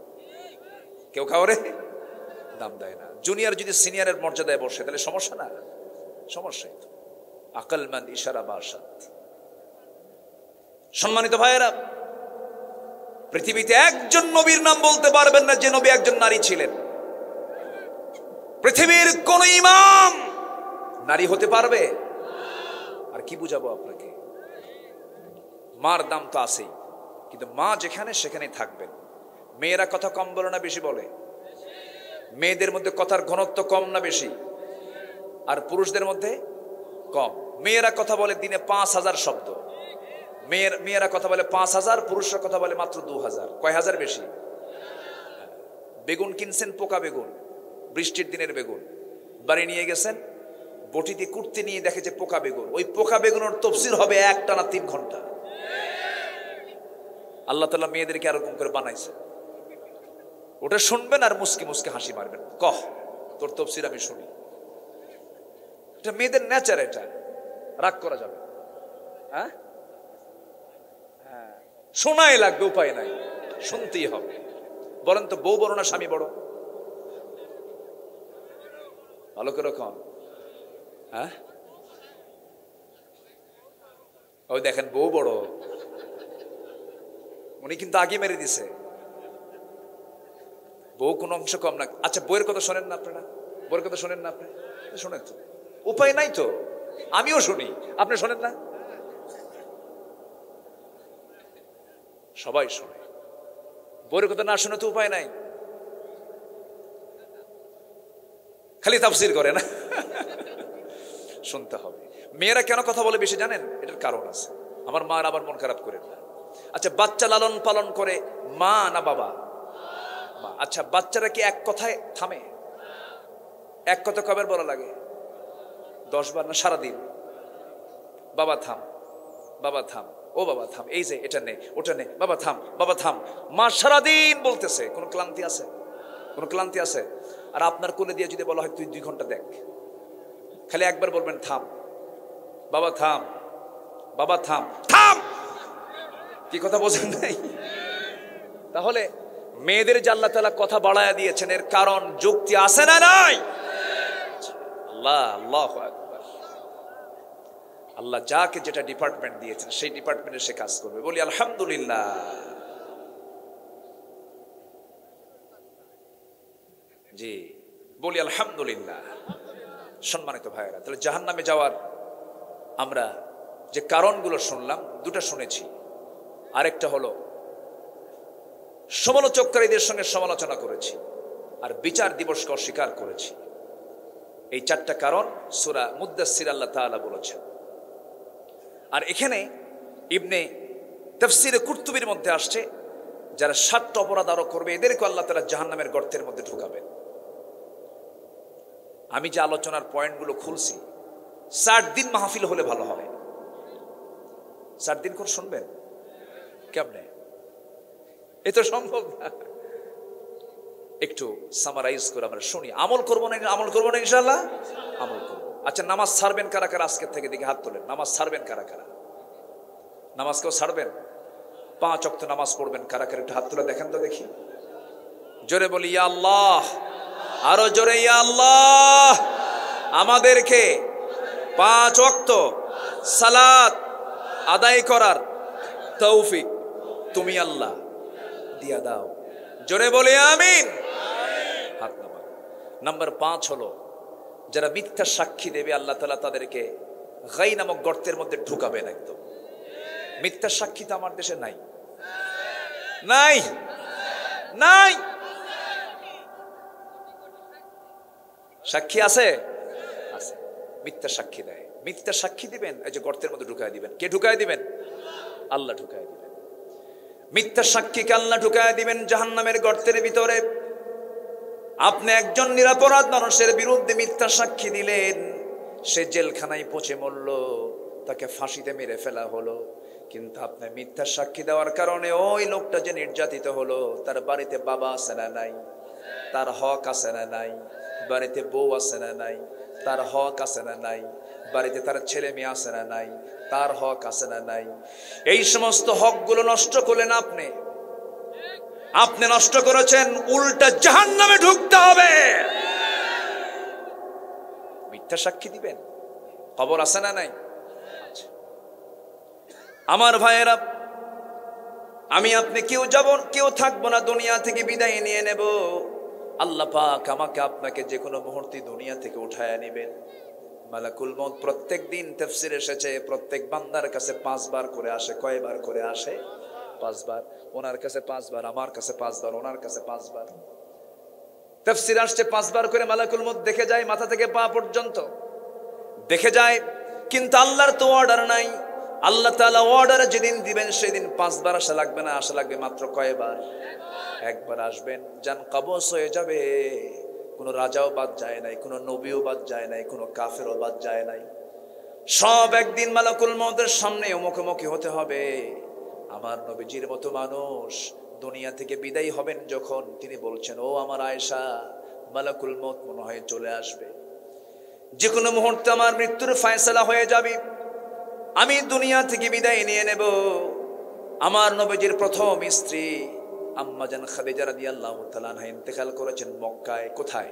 কেউ কাউরে দাম দেয় না। জুনিয়র যদি সিনিয়রের মর্যাদায় বসে তাহলে সমস্যা না? সমস্যাই তো। আকলমান ইশারা বাসাত। সম্মানিত ভাইয়েরা, পৃথিবীতে একজন নবীর নাম বলতে পারবেন না যে নবী একজন নারী ছিলেন। পৃথিবীর কোন ইমাম নারী হতে পারবে? আর কি বুঝাবো আপনাকে? মার দাম তো আছেই, কিন্তু মা যেখানে সেখানেই থাকবেন। মেয়েরা কথা কম বলে না বেশি বলে? মেয়েদের মধ্যে কথার ঘনত্ব কম না বেশি? আর পুরুষদের মধ্যে কম। মেয়েরা কথা বলে দিনে ৫,০০০ শব্দ। মেয়েরা কথা বলে ৫,০০০, পুরুষরা কথা বলে মাত্র ২,০০০। কয় হাজার বেশি? বেগুন কিনছেন, পোকা বেগুন, বৃষ্টির দিনের বেগুন, বাড়ি নিয়ে গেছেন, বটিতে কুটতে নিয়ে দেখে যে পোকা বেগুন। ওই পোকা বেগুনের তফসির হবে একটানা ৩ ঘন্টা। আল্লাহ তাআলা মেয়েদেরকে এরকম করে বানাইছে। ওটা শুনবেন আর মুস্কি মুস্কি হাসি মারবেন, কহ তোর তফসির আমি শুনি। এটা মেয়েদের নেচার, এটা রাগ করা যাবে? হ্যাঁ, শোনাই লাগবে, উপায় নাই, শুনতেই হবে। বলেন তো, বউ বড় না স্বামী বড়? ভালো করে কন। হ্যাঁ, ওই দেখেন বউ বড়, উনি কিন্তু আগে মেরে দিছে। বউ কোন অংশ কম না। আচ্ছা, বইয়ের কথা শোনেন না আপনারা? বইয়ের কথা শোনেন না আপনি? শোনেন তো, উপায় নাই তো। আমিও শুনি, আপনি শোনেন না? সবাই শোনে। বইয়ের কথা না শুনে তো উপায় নাই, খালি তাফসীর করে না। শুনতে হবে। মেয়েরা কেন কথা বলে বেশি জানেন? এটার কারণ আছে। আমার মা আবার মন খারাপ করেন না। আচ্ছা, বাচ্চা লালন পালন করে মা না বাবা? মা। আচ্ছা, বাচ্চারা কি এক কথায় থামে? এক কথা কবার বলা লাগে? 10 বার না সারাদিন? বাবা থাম, বাবা থাম, ও বাবা থাম, এই যে এটা নেই ওটা নেই, বাবা থাম, বাবা থাম। মা সারাদিন বলতেছে, কোনো ক্লান্তি আছে? কোনো ক্লান্তি আছে? আর আপনার কোলে দিয়ে যদি বলা হয় তুই 2 ঘন্টা দেখ, খালি একবার বলবেন থাম, বাবা থাম, বাবা থাম, থাম। কি কথা বোঝেন নাই? তাহলে মেয়েদের যে আল্লাহ তাআলা কথা বাড়ায়া দিয়েছেন, এর কারণ যুক্তি আছে না নাই? আল্লাহ, আল্লাহু আকবার। আল্লাহ যাকে যেটা ডিপার্টমেন্ট দিয়েছেন সেই ডিপার্টমেন্টে সে কাজ করবে। বলি আলহামদুলিল্লাহ। জি, বলি আলহামদুলিল্লাহ। সম্মানিত ভাইয়েরা, তাহলে জাহান্নামে যাওয়ার আমরা যে কারণগুলো শুনলাম, 2টা শুনেছি। আরেকটা হলো সমালোচককারীদের সঙ্গে সমালোচনা করেছি, আর বিচার দিবসকে অস্বীকার করেছি। এই 4টা কারণ সূরা মুদ্দাসসির আল্লাহ তাআলা বলেছেন। আর এখানে ইবনে তাফসীরে কুরতুবীর মধ্যে আসছে, যারা 7টা অপরাধ আরো করবে এদেরকে আল্লাহ তাআলা জাহান্নামের গর্তের মধ্যে ঢুকাবেন। আমি যে আলোচনার পয়েন্টগুলো খুলছি, 60 দিন মাহফিল হলে ভালো হয়। 60 দিন করে শুনবেন কেমনে? এ তো সম্ভব না। একটু সামারাইজ করে আমরা শুনি। আমল করবো না? আমল করবো না ইনশাআল্লাহ? আমল করবো। আচ্ছা, নামাজ ছাড়বেন কারা কারা? আজকের থেকে দেখি হাত তোলেন। নামাজ ছাড়বেন কারা কারা? নামাজ কেউ ছাড়বেন? 5 ওয়াক্ত নামাজ পড়বেন কারা কারা? একটু হাত তুলে দেখেন তো দেখি। জোরে বলি ইয়া আল্লাহ, আরো জোরে ইয়া আল্লাহ। আমাদেরকে 5 ওয়াক্ত সালাত আদায় করার তৌফিক তুমি আল্লাহ দিয়া দাও। জোরে বলি আমিন। হাত নামান। নাম্বার 5 হলো, যারা মিথ্যা সাক্ষী দেবে আল্লাহ তাআলা তাদেরকে গাই নামক গর্তের মধ্যে ঢুকাবেন একদম। মিথ্যা সাক্ষী তো আমার দেশে নাই, নাই, নাই। সাক্ষী আছে? আছে। মিথ্যা সাক্ষী দেয়, মিথ্যা সাক্ষী দিবেন, এই যে গর্তের মধ্যে ঢুকায় দিবেন। কে ঢুকায় দিবেন? আল্লাহ ঢুকায় দিবেন। মিথ্যা সাক্ষীকে আল্লাহ ঢুকায় দিবেন জাহান্নামের গর্তের ভিতরে। আপনি একজন নিরপরাধ মানুষের বিরুদ্ধে মিথ্যা সাক্ষী দিলেন, সে জেলখানায় পচে মরল, তাকে ফাঁসিতে মেরে ফেলা হলো। কিন্তু আপনি মিথ্যা সাক্ষী দেওয়ার কারণে ওই লোকটা যে নির্যাতিত হলো, তার বাড়িতে বাবা আছে না নাই, তার হক আছে না নাই, বাড়িতে বউ আছে না নাই, তার হক আছে না নাই, বাড়িতে তার ছেলে মেয়ে আছে না নাই, তার হক আছে না নাই। এই সমস্ত হকগুলো নষ্ট করলেন আপনি। আপনি নষ্ট করেছেন, উল্টা জাহান্নামে ঢুকতে হবে। মিথ্যা সাক্ষী দিবেন, খবর আছে না নাই? আমার ভাইয়েরা, আমি আপনি কেউ যাব, কেউ থাকবো না, দুনিয়া থেকে বিদায় নিয়ে নেব। আল্লাহ পাক আমাকে আপনাকে যে কোনো মুহূর্তে দুনিয়া থেকে উঠায় নেবেন। মালাকুল মউত প্রত্যেক দিন তাফসীর এসেছে, প্রত্যেক বান্দার কাছে 5 বার করে আসে। কয়বার করে আসে? 5 বার। ওনার কাছে 5 বার, আমার কাছে 5 বার, ওনার কাছে 5 বার। তাফসীর আসছে 5 বার করে মালাকুল মউত দেখে যায়, মাথা থেকে পা পর্যন্ত দেখে যায়। কিন্তু আল্লাহর তো অর্ডার নাই। আল্লাহ তাআলা অর্ডার যেদিন দিবেন সেদিন 5 বার আসা লাগবে না, আসা লাগবে মাত্র কয়বার? একবার আসবেন, জান কবজ হয়ে যাবে। কোনো রাজাও বাদ যায় নাই, কোনো নবীও বাদ যায় নাই, কোনো কাফেরও বাদ যায় নাই। সব একদিন মালাকুল মউতের সামনে মুখোমুখি হতে হবে। আমার নবীজির মতো মানুষ দুনিয়া থেকে বিদায় হবেন যখন, তিনি বলছেন, ও আমার আয়েশা, মালাকুল মউত মনে হয় চলে আসবে, যে কোনো মুহূর্তে আমার মৃত্যুর ফয়সালা হয়ে যাবে, আমি দুনিয়া থেকে বিদায় নিয়ে নেব। আমার নবীজির প্রথম স্ত্রী আম্মা জান খাদিজা রাদিয়াল্লাহু তাআলা আনহা ইন্তেকাল করেছেন মক্কায়। কোথায়?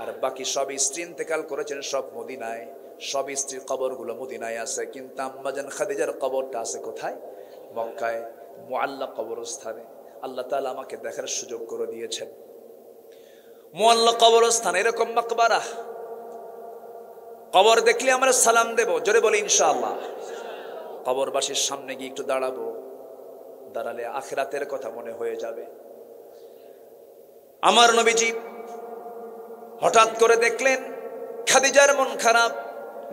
আর বাকি সব স্ত্রী ইন্তেকাল করেছেন সব মদিনায়। সব স্ত্রীর কবরগুলো মদিনায় আছে, কিন্তু আম্মা জান খাদিজার কবরটা আছে কোথায়? মক্কায়, মুআল্লা কবরস্থানে। আল্লাহ তাআলা আমাকে দেখার সুযোগ করে দিয়েছেন। মুআল্লা কবরস্থান, এরকম মাকবারা, কবর দেখলে আমরা সালাম দেব, জোরে বলি ইনশাআল্লাহ। কবরবাসীর সামনে গিয়ে একটু দাঁড়াবো, দাঁড়ালে আখিরাতের কথা মনে হয়ে যাবে। আমার নবীজি হঠাৎ করে দেখলেন খাদিজার মন খারাপ।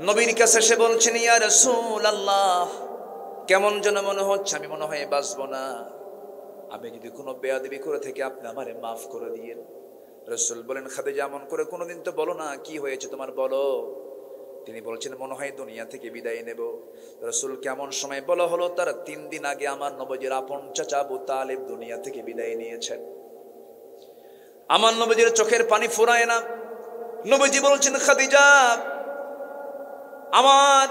নবীর কাছে এসে বলছেন, ইয়া রাসূলুল্লাহ, কেমন যেন মনে হচ্ছে, আমি মনে হয় বাঁচবো না। আমি যদি কোনো বেয়াদবি করে থেকে আপনি আমারে মাফ করে দিয়েন। রাসূল বলেন, খাদিজা এমন করে কোনোদিন তো বলো না, কি হয়েছে তোমার বলো। তিনি বলছেন, মনে হয় দুনিয়া থেকে বিদায় নেব। রাসূল কেমন সময় বলা হলো, তার 3 দিন আগে আমার নবীজির আপন চাচা আবু তালেব দুনিয়া থেকে বিদায় নিয়েছেন। আমার নবীজির চোখের পানি ফুরায় না। নবীজি বলছেন, খাদিজা, আমার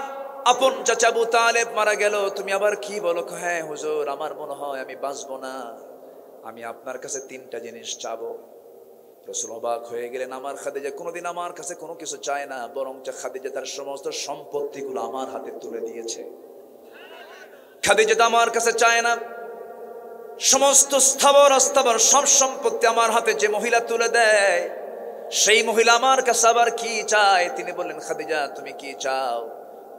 আপন চাচা আবু তালেব মারা গেল, তুমি আবার কি বলো? হ্যাঁ হুজুর, আমার মনে হয় আমি বাঁচবো না, আমি আপনার কাছে 3টা জিনিস চাবো। রাসূল অবাক হয়ে গেলেন, আমার খাদিজা কোনোদিন আমার কাছে কোনো কিছু চায় না, বরং খাদিজা তার সমস্ত সম্পত্তিগুলো আমার হাতে তুলে দিয়েছে। খাদিজা আমার কাছে চায় না, সমস্ত স্থাবর অস্থাবর সব সম্পত্তি আমার হাতে যে মহিলা তুলে দেয়, সেই মহিলা আমার কাছে আবার কি চায়? তিনি বললেন, খাদিজা তুমি কি চাও?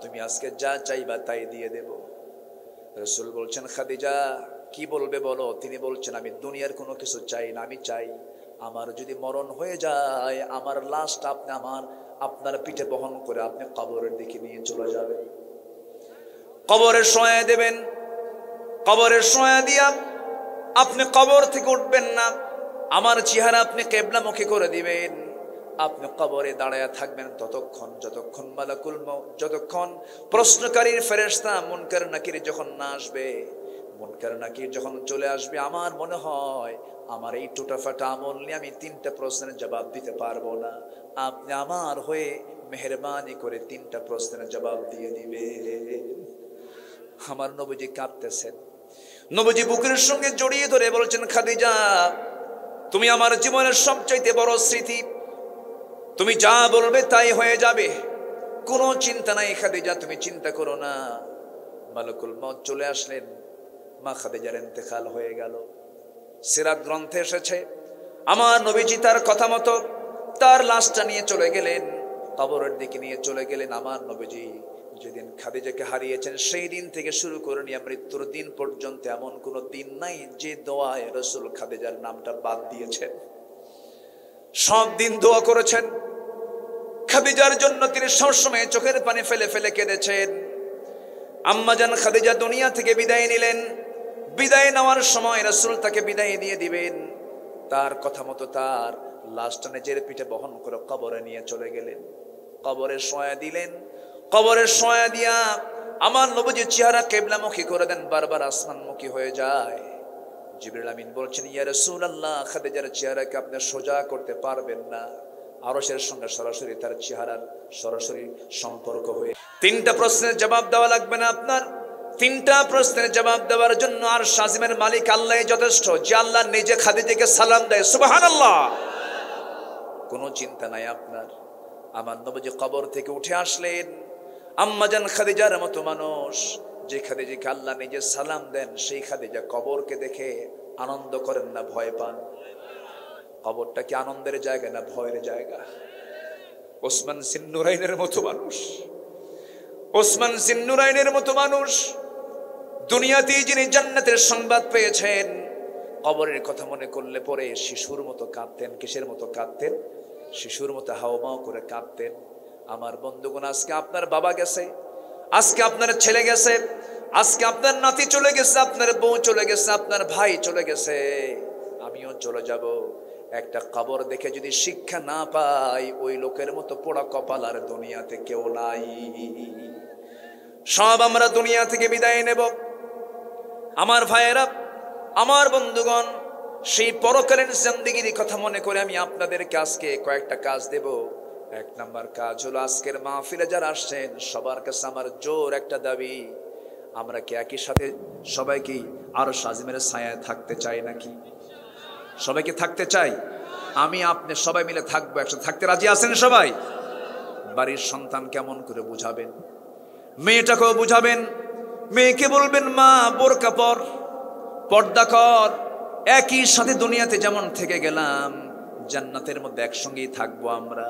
তুমি আজকে যা চাইবা তাই দিয়ে দেব। রাসূল বলছেন, খাদিজা কি বলবে বলো? তিনি বলছেন, আমি দুনিয়ার কোনো কিছু চাই না, আমি চাই আমার যদি মরণ হয়ে যায়, আমার লাশটা আপনি আপনার পিঠে বহন করে আপনি কবরের দিকে নিয়ে চলে যাবেন, কবরে শোয়া দেবেন। কবরের শোয়া দিয়া আপনি কবর থেকে উঠবেন না, আমার চেহারা আপনি কিবলামুখী করে দিবেন। আপনি কবরে দাঁড়ায় থাকবেন ততক্ষণ যতক্ষণ মালাকুল মউত, যতক্ষণ প্রশ্নকারীর ফেরেশতা মুনকার নাকির যখন না আসবে। মুনকার নাকির যখন চলে আসবে, আমার মনে হয় আমার এই টুটাফাটা আমল নিয়ে আমি 3টা প্রশ্নের জবাব দিতে পারবো না। আপনি আমার হয়ে মেহেরবানি করে 3টা প্রশ্নের জবাব দিয়ে দিবে। আমার নবীজি কাঁদতেছেন। নবীজি বুকের সঙ্গে জড়িয়ে ধরে বলছেন, খাদিজা তুমি আমার জীবনের সবচাইতে বড় স্মৃতি, তুমি যা বলবে তাই হয়ে যাবে, কোনো চিন্তা নাই খাদিজা, তুমি চিন্তা করো না। মালাকুল মউত চলে আসলেন, মা খাদিজার ইন্তেকাল হয়ে গেল। সিরাত গ্রন্থে এসেছে, আমার নবীজি তার কথা মতো তার লাশটা নিয়ে চলে গেলেন, কবরের দিকে নিয়ে চলে গেলেন। আমার নবীজি যেদিন খাদিজাকে হারিয়েছেন, সেই দিন থেকে শুরু করে নিয়ে মৃত্যুর দিন পর্যন্ত এমন কোনো দিন নাই যে দোয়ায় রাসূল খাদিজার নামটা বাদ দিয়েছেন। সব দিন দোয়া করেছেন খাদিজার জন্য। তিনি সবসময় চোখের পানি ফেলে ফেলে কেঁদেছেন। আম্মা জান খাদিজা দুনিয়া থেকে বিদায় নিলেন। বিদায় নেওয়ার সময় রাসূল তাকে বিদায় দিয়ে দিবেন, তার কথা মতো তার লাশটা নিজের পিঠে বহন করে কবরে নিয়ে চলে গেলেন। কবরে শোয়া দিলেন। কবরে শোয়া দিয়া আমার নবীজির চেহারা কিবলামুখী করে দেন, বারবার আসমানমুখী হয়ে যায়। জিবরিল আমিন বলছেন, ইয়া রাসূলুল্লাহ, খাদিজার চেহারাকে আপনি সোজা করতে পারবেন না, আরশের সঙ্গে সরাসরি তার চেহারার সরাসরি সম্পর্ক হয়ে। তিনটা প্রশ্নের জবাব দেওয়া লাগবে না আপনার। তিনটা প্রশ্নের জবাব দেওয়ার জন্য আর শাজিমের মালিক আল্লাহ যথেষ্ট, যে আল্লাহ নিজে খাদিজাকে সালাম দেয়। সুবহানাল্লাহ। কোনো চিন্তা নাই আপনার। আমার নবীজি কবর থেকে উঠে আসলেন, আম্মাজান খাদিজার মতো মানুষ, যে খাদিজাকে আল্লাহ নিজে সালাম দেন, সেই খাদিজা কবরকে দেখে আনন্দ করেন না ভয় পান? কবরটা কি আনন্দের জায়গা না ভয়ের জায়গা? ওসমান জিন্নুরাইনের মতো মানুষ, ওসমান জিন্নুরাইনের মতো মানুষ, দুনিয়াতেই যিনি জান্নাতের সংবাদ পেয়েছেন, কবরের কথা মনে করলে পরে শিশুর মতো কাঁদতেন। কিসের মতো কাঁদতেন? শিশুর মতো হাওমাও করে কাঁদতেন। আমার বন্ধুগণ, আজকে আপনার বাবা গেছে, আজকে আপনার ছেলে গেছে, আজকে আপনার নাতি চলে গেছে, আপনার বউ চলে গেছে, আপনার ভাই চলে গেছে, আমিও চলে যাব। একটা কবর দেখে যদি শিক্ষা না পাই, ওই লোকের মতো পোড়া কপাল আর দুনিয়াতে কেউ নাই। সব আমরা দুনিয়া থেকে বিদায় নেব। আমার ভাইয়েরা, আমার বন্ধুগণ, সেই পরকালীন জিন্দেগির কথা মনে করে আমি আপনাদেরকে আজকে কয়েকটা কাজ দেব। এক নাম্বার কাজ হলো, আজকের মাহফিলে যারা আসছেন সবার কাছে আমার জোর একটা দাবি, আমরা কি একই সাথে সবাইকে আরো শাজিমের ছায়ায় থাকতে চাই নাকি? সবাইকে থাকতে চাই। আমি আপনি সবাই মিলে থাকবো, একসাথে থাকতে রাজি আছেন সবাই? বাড়ির সন্তান কেমন করে বুঝাবেন, মেয়েটাকেও বুঝাবেন, মেয়েকে বলবেন মা বোরকা পর, পর্দা কর। একই সাথে দুনিয়াতে যেমন থেকে গেলাম, জান্নাতের মধ্যে একসঙ্গেই থাকবো আমরা।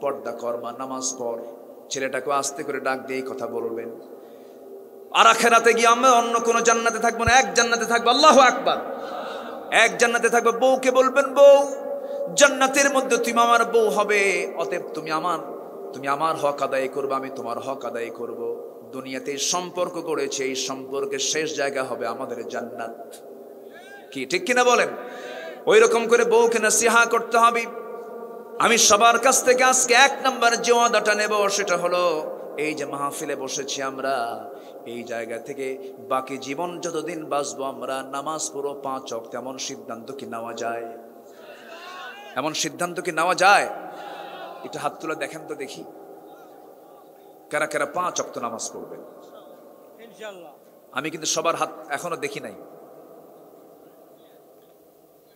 পর্দা কর মা, নামাজ পড়। ছেলেটাকে আস্তে করে ডাক দিয়ে কথা বলবেন। আর আখিরাতে গিয়ে আমরা অন্য কোনো জান্নাতে থাকবো না, এক জান্নাতে থাকবো। আল্লাহু আকবার। এক জান্নাতে থাকবো। বউকে বলবেন, বউ জান্নাতের মধ্যে তুমি আমার বউ হবে, অতএব তুমি আমার হক আদায় করবে, আমি তোমার হক আদায় করব। দুনিয়াতে সম্পর্ক গড়েছে, এই সম্পর্কের শেষ জায়গা হবে আমাদের জান্নাত। কি ঠিক কিনা বলেন? ওই রকম করে বউকে নসিহা করতে হবে। আমি সবার কাছ থেকে আজকে এক নাম্বার যে ওয়াদাটা নেব, সেটা হলো, এই যে মাহফিলে বসেছি আমরা, এই জায়গা থেকে বাকি জীবন যতদিন বাঁচবো আমরা নামাজ পড়ো 5 ওয়াক্ত। এমন সিদ্ধান্ত কি নেওয়া যায়? এমন সিদ্ধান্ত কি নেওয়া যায়? এটা হাত তুলে দেখেন তো দেখি, কারা কারা 5 ওয়াক্ত নামাজ পড়বেন? ইনশাআল্লাহ। আমি কিন্তু সবার হাত এখনো দেখি নাই।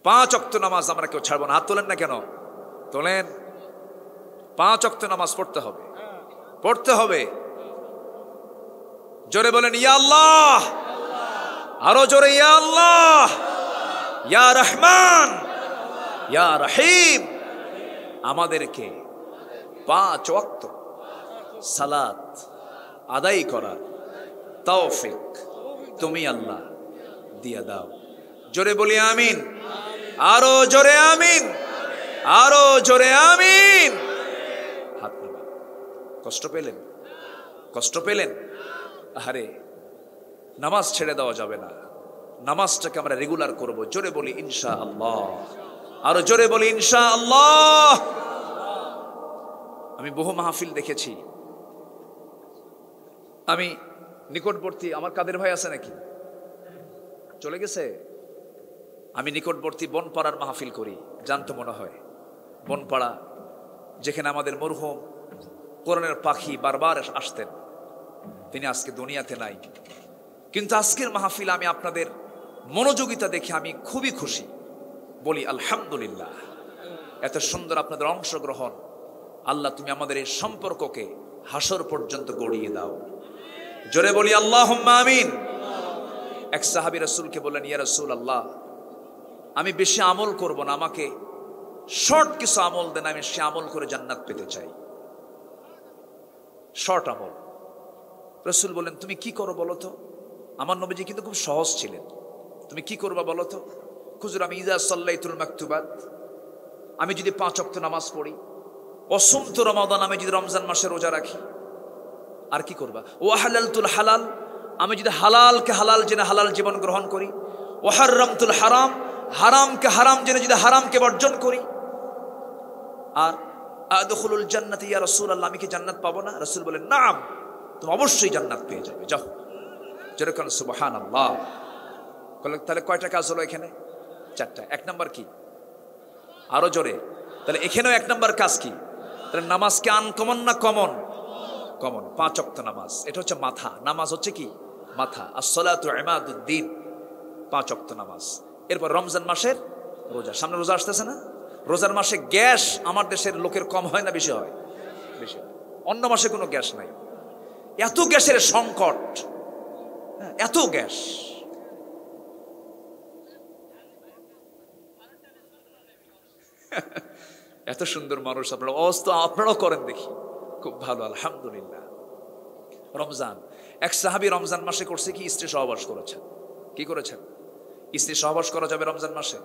5 ওয়াক্ত নামাজ আমরা কেউ ছাড়বো না। হাত তোলেন না কেন? তোলেন। 5 ওয়াক্ত নামাজ পড়তে হবে, পড়তে হবে। জোরে বলেন ইয়া আল্লাহ, আরো জোরে ইয়া আল্লাহ, ইয়া রহমান, ইয়া রহিম। আমাদেরকে 5 ওয়াক্ত সালাত আদায় করার তৌফিক তুমি আল্লাহ দিয়া দাও। জোরে বলি আমিন, আরো জোরে আমিন, আরো জোরে আমিন। হাত নামান। কষ্ট পেলেন? কষ্ট পেলেন? আরে নামাজ ছেড়ে দেওয়া যাবে না, নামাজটাকে আমরা রেগুলার করব। জোরে বলি ইনশাআল্লাহ, আরো জোরে বলি ইনশাআল্লাহ। আমি বহু মাহফিল দেখেছি। আমি নিকটবর্তী, আমার কাদের ভাই আছে নাকি? চলে গেছে? আমি নিকটবর্তী বনপাড়ার মাহফিল করি, জানতো মনে হয়। বনপাড়া, যেখানে আমাদের মরহুম কোরআনের পাখি বারবার আসতেন, তিনি আজকে দুনিয়াতে নাই। কিন্তু আজকের মাহফিল আমি আপনাদের মনোযোগিতা দেখে আমি খুবই খুশি। বলি আলহামদুলিল্লাহ। এত সুন্দর আপনাদের অংশগ্রহণ। আল্লাহ তুমি আমাদের এই সম্পর্ককে হাসর পর্যন্ত গড়িয়ে দাও। জোরে বলি আল্লাহুম্মা আমিন। এক সাহাবী রাসূলকে বললেন, ইয়া রাসূলুল্লাহ, আমি বেশি আমল করব না, আমাকে শর্ট কিছু আমল দেন, আমি সে আমল করে জান্নাত পেতে চাই। শর্ট আমল। রাসূল বলেন, তুমি কি করো বলো তো? আমার নবীজি কিন্তু খুব সহজ ছিলেন। তুমি কি করবা বলো তো? হুজুর, আমি ইযা সাল্লাইতুল মাকতুবাত, আমি যদি 5 ওয়াক্ত নামাজ পড়ি, অসুমতু রমাদান, আমি যদি রমজান মাসে রোজা রাখি, আর কি করবা? ওয়া হালালতুল হালাল, আমি যদি হালালকে হালাল জেনে হালাল জীবন গ্রহণ করি, ওয়া হারামতুল হারাম, হারামকে হারাম জেনে যদি হারামকে বর্জন করি, আর আদখুলুল জান্নাতি ইয়া রাসূলুল্লাহ, আমি কি জান্নাত পাবো না? রাসূল বলেন, নাম, তুমি অবশ্যই জান্নাত পেয়ে যাবে। যাও, যেরকম সুবহানাল্লাহ। তাহলে কয়টা কাজ হলো এখানে? 4টা। 1 নাম্বার কি? আরো জোরে। তাহলে এখানেও 1 নাম্বার কাজ কি? তাহলে নামাজ কি আনকমন না কমন? কমন। 5 ওয়াক্ত নামাজ, এটা হচ্ছে মাথা। নামাজ হচ্ছে কি? মাথা। আসসালাতু ইমাদুদ্দিন, 5 ওয়াক্ত নামাজ। এরপর রমজান মাসের রোজা, সামনে রোজা আসতেছে না? রোজার মাসে গ্যাস আমার দেশের লোকের কম হয় না বেশি হয়? বেশি। অন্য মাসে কোনো গ্যাস নাই। এত গ্যাসের সংকট, এত গ্যাস। এত সুন্দর মানুষ আপনারা, অবস্থা আপনারাও করেন দেখি, খুব ভালো, আলহামদুলিল্লাহ। রমজান, এক সাহাবী রমজান মাসে করছে কি? স্ত্রী সহবাস করেছেন। কি করেছেন? স্ত্রী সহবাস করা যাবে রমজান মাসে?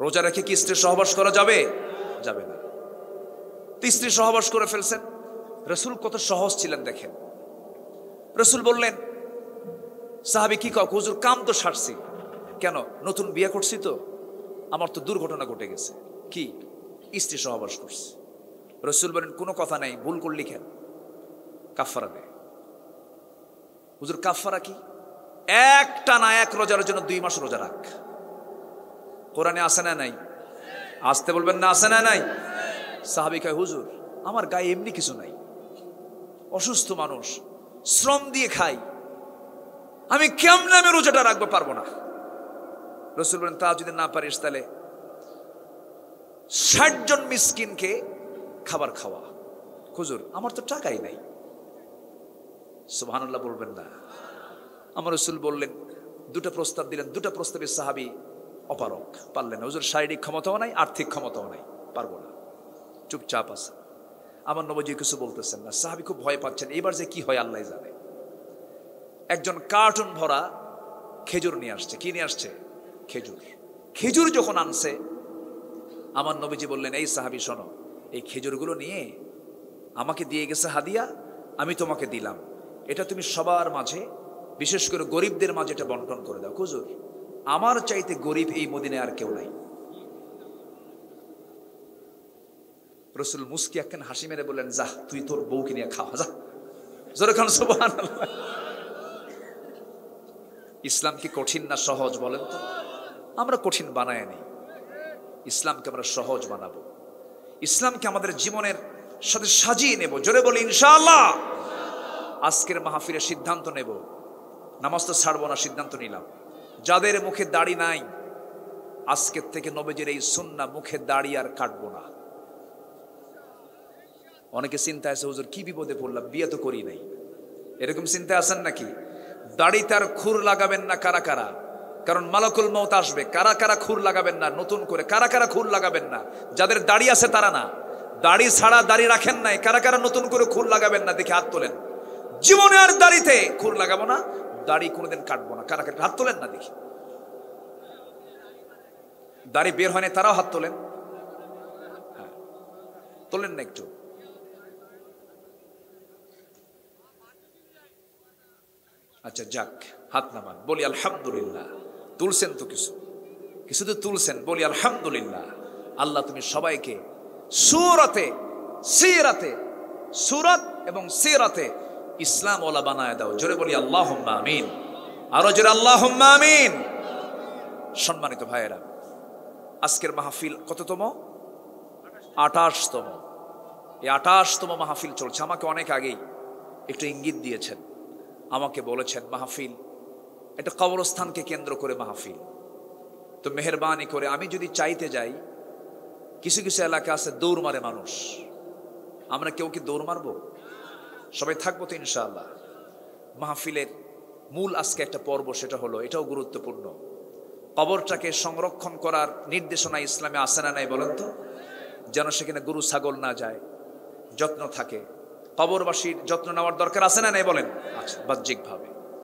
রোজা রেখে কি স্ত্রী সহবাস করা যাবে? যাবে না। তো স্ত্রী সহবাস করে ফেলছেন। রাসূল কত সহজ ছিলেন দেখেন। রাসূল বললেন, সাহাবী কি কও? হুজুর কাম তো সারছি। কেন? নতুন বিয়ে করছি তো, আমার তো দুর্ঘটনা ঘটে গেছে। কি? স্ত্রী সহবাস করছে। রাসূল বলেন, কোনো কথা নাই, ভুল করলি কেন? কাফারা দে। হুজুর কাফারা কি? একটা না, 1 রোজার জন্য 2 মাস রোজা রাখ। কোরআনে আছে না নাই? আসতে বলবেন না, আছে না নাই? সাহাবী কয়, হুজুর আমার গায়ে এমনি কিছু নাই, অসুস্থ মানুষ, শ্রম দিয়ে খাই, আমি কেমনে আমি রোজাটা রাখবো? পারবো না। রাসূল বলেন, তা যদি না পারিস তাহলে 60 জন মিসকিনকে খাবার খাওয়া। হুজুর আমার তো টাকাই নাই। সুবহানাল্লাহ বলবেন না। আমার রাসূল বললেন, 2টা প্রস্তাব দিলেন। 2টা প্রস্তাবে সাহাবী অপারক, পারলেন না। হুজুর শারীরিক ক্ষমতাও নাই, আর্থিক ক্ষমতাও নাই, পারবো না, চুপচাপ আছে। আমার নবীজি কিছু বলতেছেন না। সাহাবী খুব ভয় পাচ্ছেন, এবার যে কি হয় আল্লাহ জানে। একজন কার্টুন ভরা খেজুর নিয়ে আসছে। কি নিয়ে আসছে? খেজুর। খেজুর যখন আনছে, আমার নবীজি বললেন, এই সাহাবী শোনো, এই খেজুরগুলো নিয়ে আমাকে দিয়ে গেছে হাদিয়া, আমি তোমাকে দিলাম, এটা তুমি সবার মাঝে, বিশেষ করে গরিবদের মাঝে এটা বন্টন করে দাও। হুজুর আমার চাইতে গরিব এই মদিনায় আর কেউ নাই। রাসূল মুস্কি একখান হাসি মেরে বললেন, যা তুই তোর বউকে নিয়ে খা, যা। জোরে খান সুবহানাল্লাহ। ইসলাম কি কঠিন না সহজ বলেন তো? আমরা কঠিন বানায় নেই, ইসলামকে আমরা সহজ বানাবো। ইসলামকে আমাদের জীবনের সাথে সাজিয়ে নেব। জোরে বলি ইনশাআল্লাহ। আজকের মাহফিলে সিদ্ধান্ত নেব, নামাজ তো ছাড়বো না, সিদ্ধান্ত নিলাম। যাদের মুখে দাড়ি নাই, আজকের থেকে নবীজির এই সুন্নাহ, মুখে দাড়ি আর কাটবো না। অনেকে চিন্তা আছে, হুজুর কি বিপদে পড়লাম, বিয়ে তো করি নাই, এরকম চিন্তা আছেন নাকি? দাড়িতে আর খুর লাগাবেন না কারা কারা? কারণ মালাকুল মউত আসবে। কারা কারা খুর লাগাবেন না নতুন করে? কারা কারা খুর লাগাবেন না? যাদের দাড়ি আছে তারা না, দাড়ি ছাড়া দাড়ি রাখেন নাই, কারা কারা নতুন করে খুর লাগাবেন না? দেখে হাত তোলেন। জীবনে আর দাড়িতে খুর লাগাবো না, দাড়ি কোনোদিন কাটবো না। কারা কারা হাত তোলেন না দেখি? দাড়ি বের হয় না তারাও হাত তোলেন। হ্যাঁ, তোলেন না একটু? আচ্ছা যাক, হাত নামান, বলি আলহামদুলিল্লাহ। তুলছেন তো কিছু, কিছু তো তুলছেন, বলি আলহামদুলিল্লাহ। আল্লাহ তুমি সবাইকে সূরাতে, সিরাতে, সূরাত এবং সিরাতে ইসলাম ওয়ালা বানায় দাও। জোরে বলি আল্লাহুম্মা আমিন। আরো জোরে আল্লাহুম্মা আমিন। সম্মানিত ভাইয়েরা, আজকের মাহফিল কততম? 28তম। এই 28তম মাহফিল চলছে। আমাকে অনেক আগেই একটু ইঙ্গিত দিয়েছেন, আমাকে বলেছেন মাহফিল এটা কবরস্থানকে কেন্দ্র করে মাহফিল। তো মেহেরবানি করে আমি যদি চাইতে যাই, কিছু কিছু এলাকা আছে দৌড় মারে মানুষ, আমরা কেউ কি দৌড় মারবো? সবাই থাকবো তো ইনশাআল্লাহ। মাহফিলের মূল আজকে একটা পর্ব, সেটা হলো, এটাও গুরুত্বপূর্ণ, কবরটাকে সংরক্ষণ করার নির্দেশনা ইসলামে আছে না নাই বলেন তো? যেন সেখানে গরু ছাগল না যায়, যত্ন থাকে। কবরবাসীর যত্ন নেওয়ার দরকার আছে না নাই বলেন? আচ্ছা, বাহ্যিকভাবে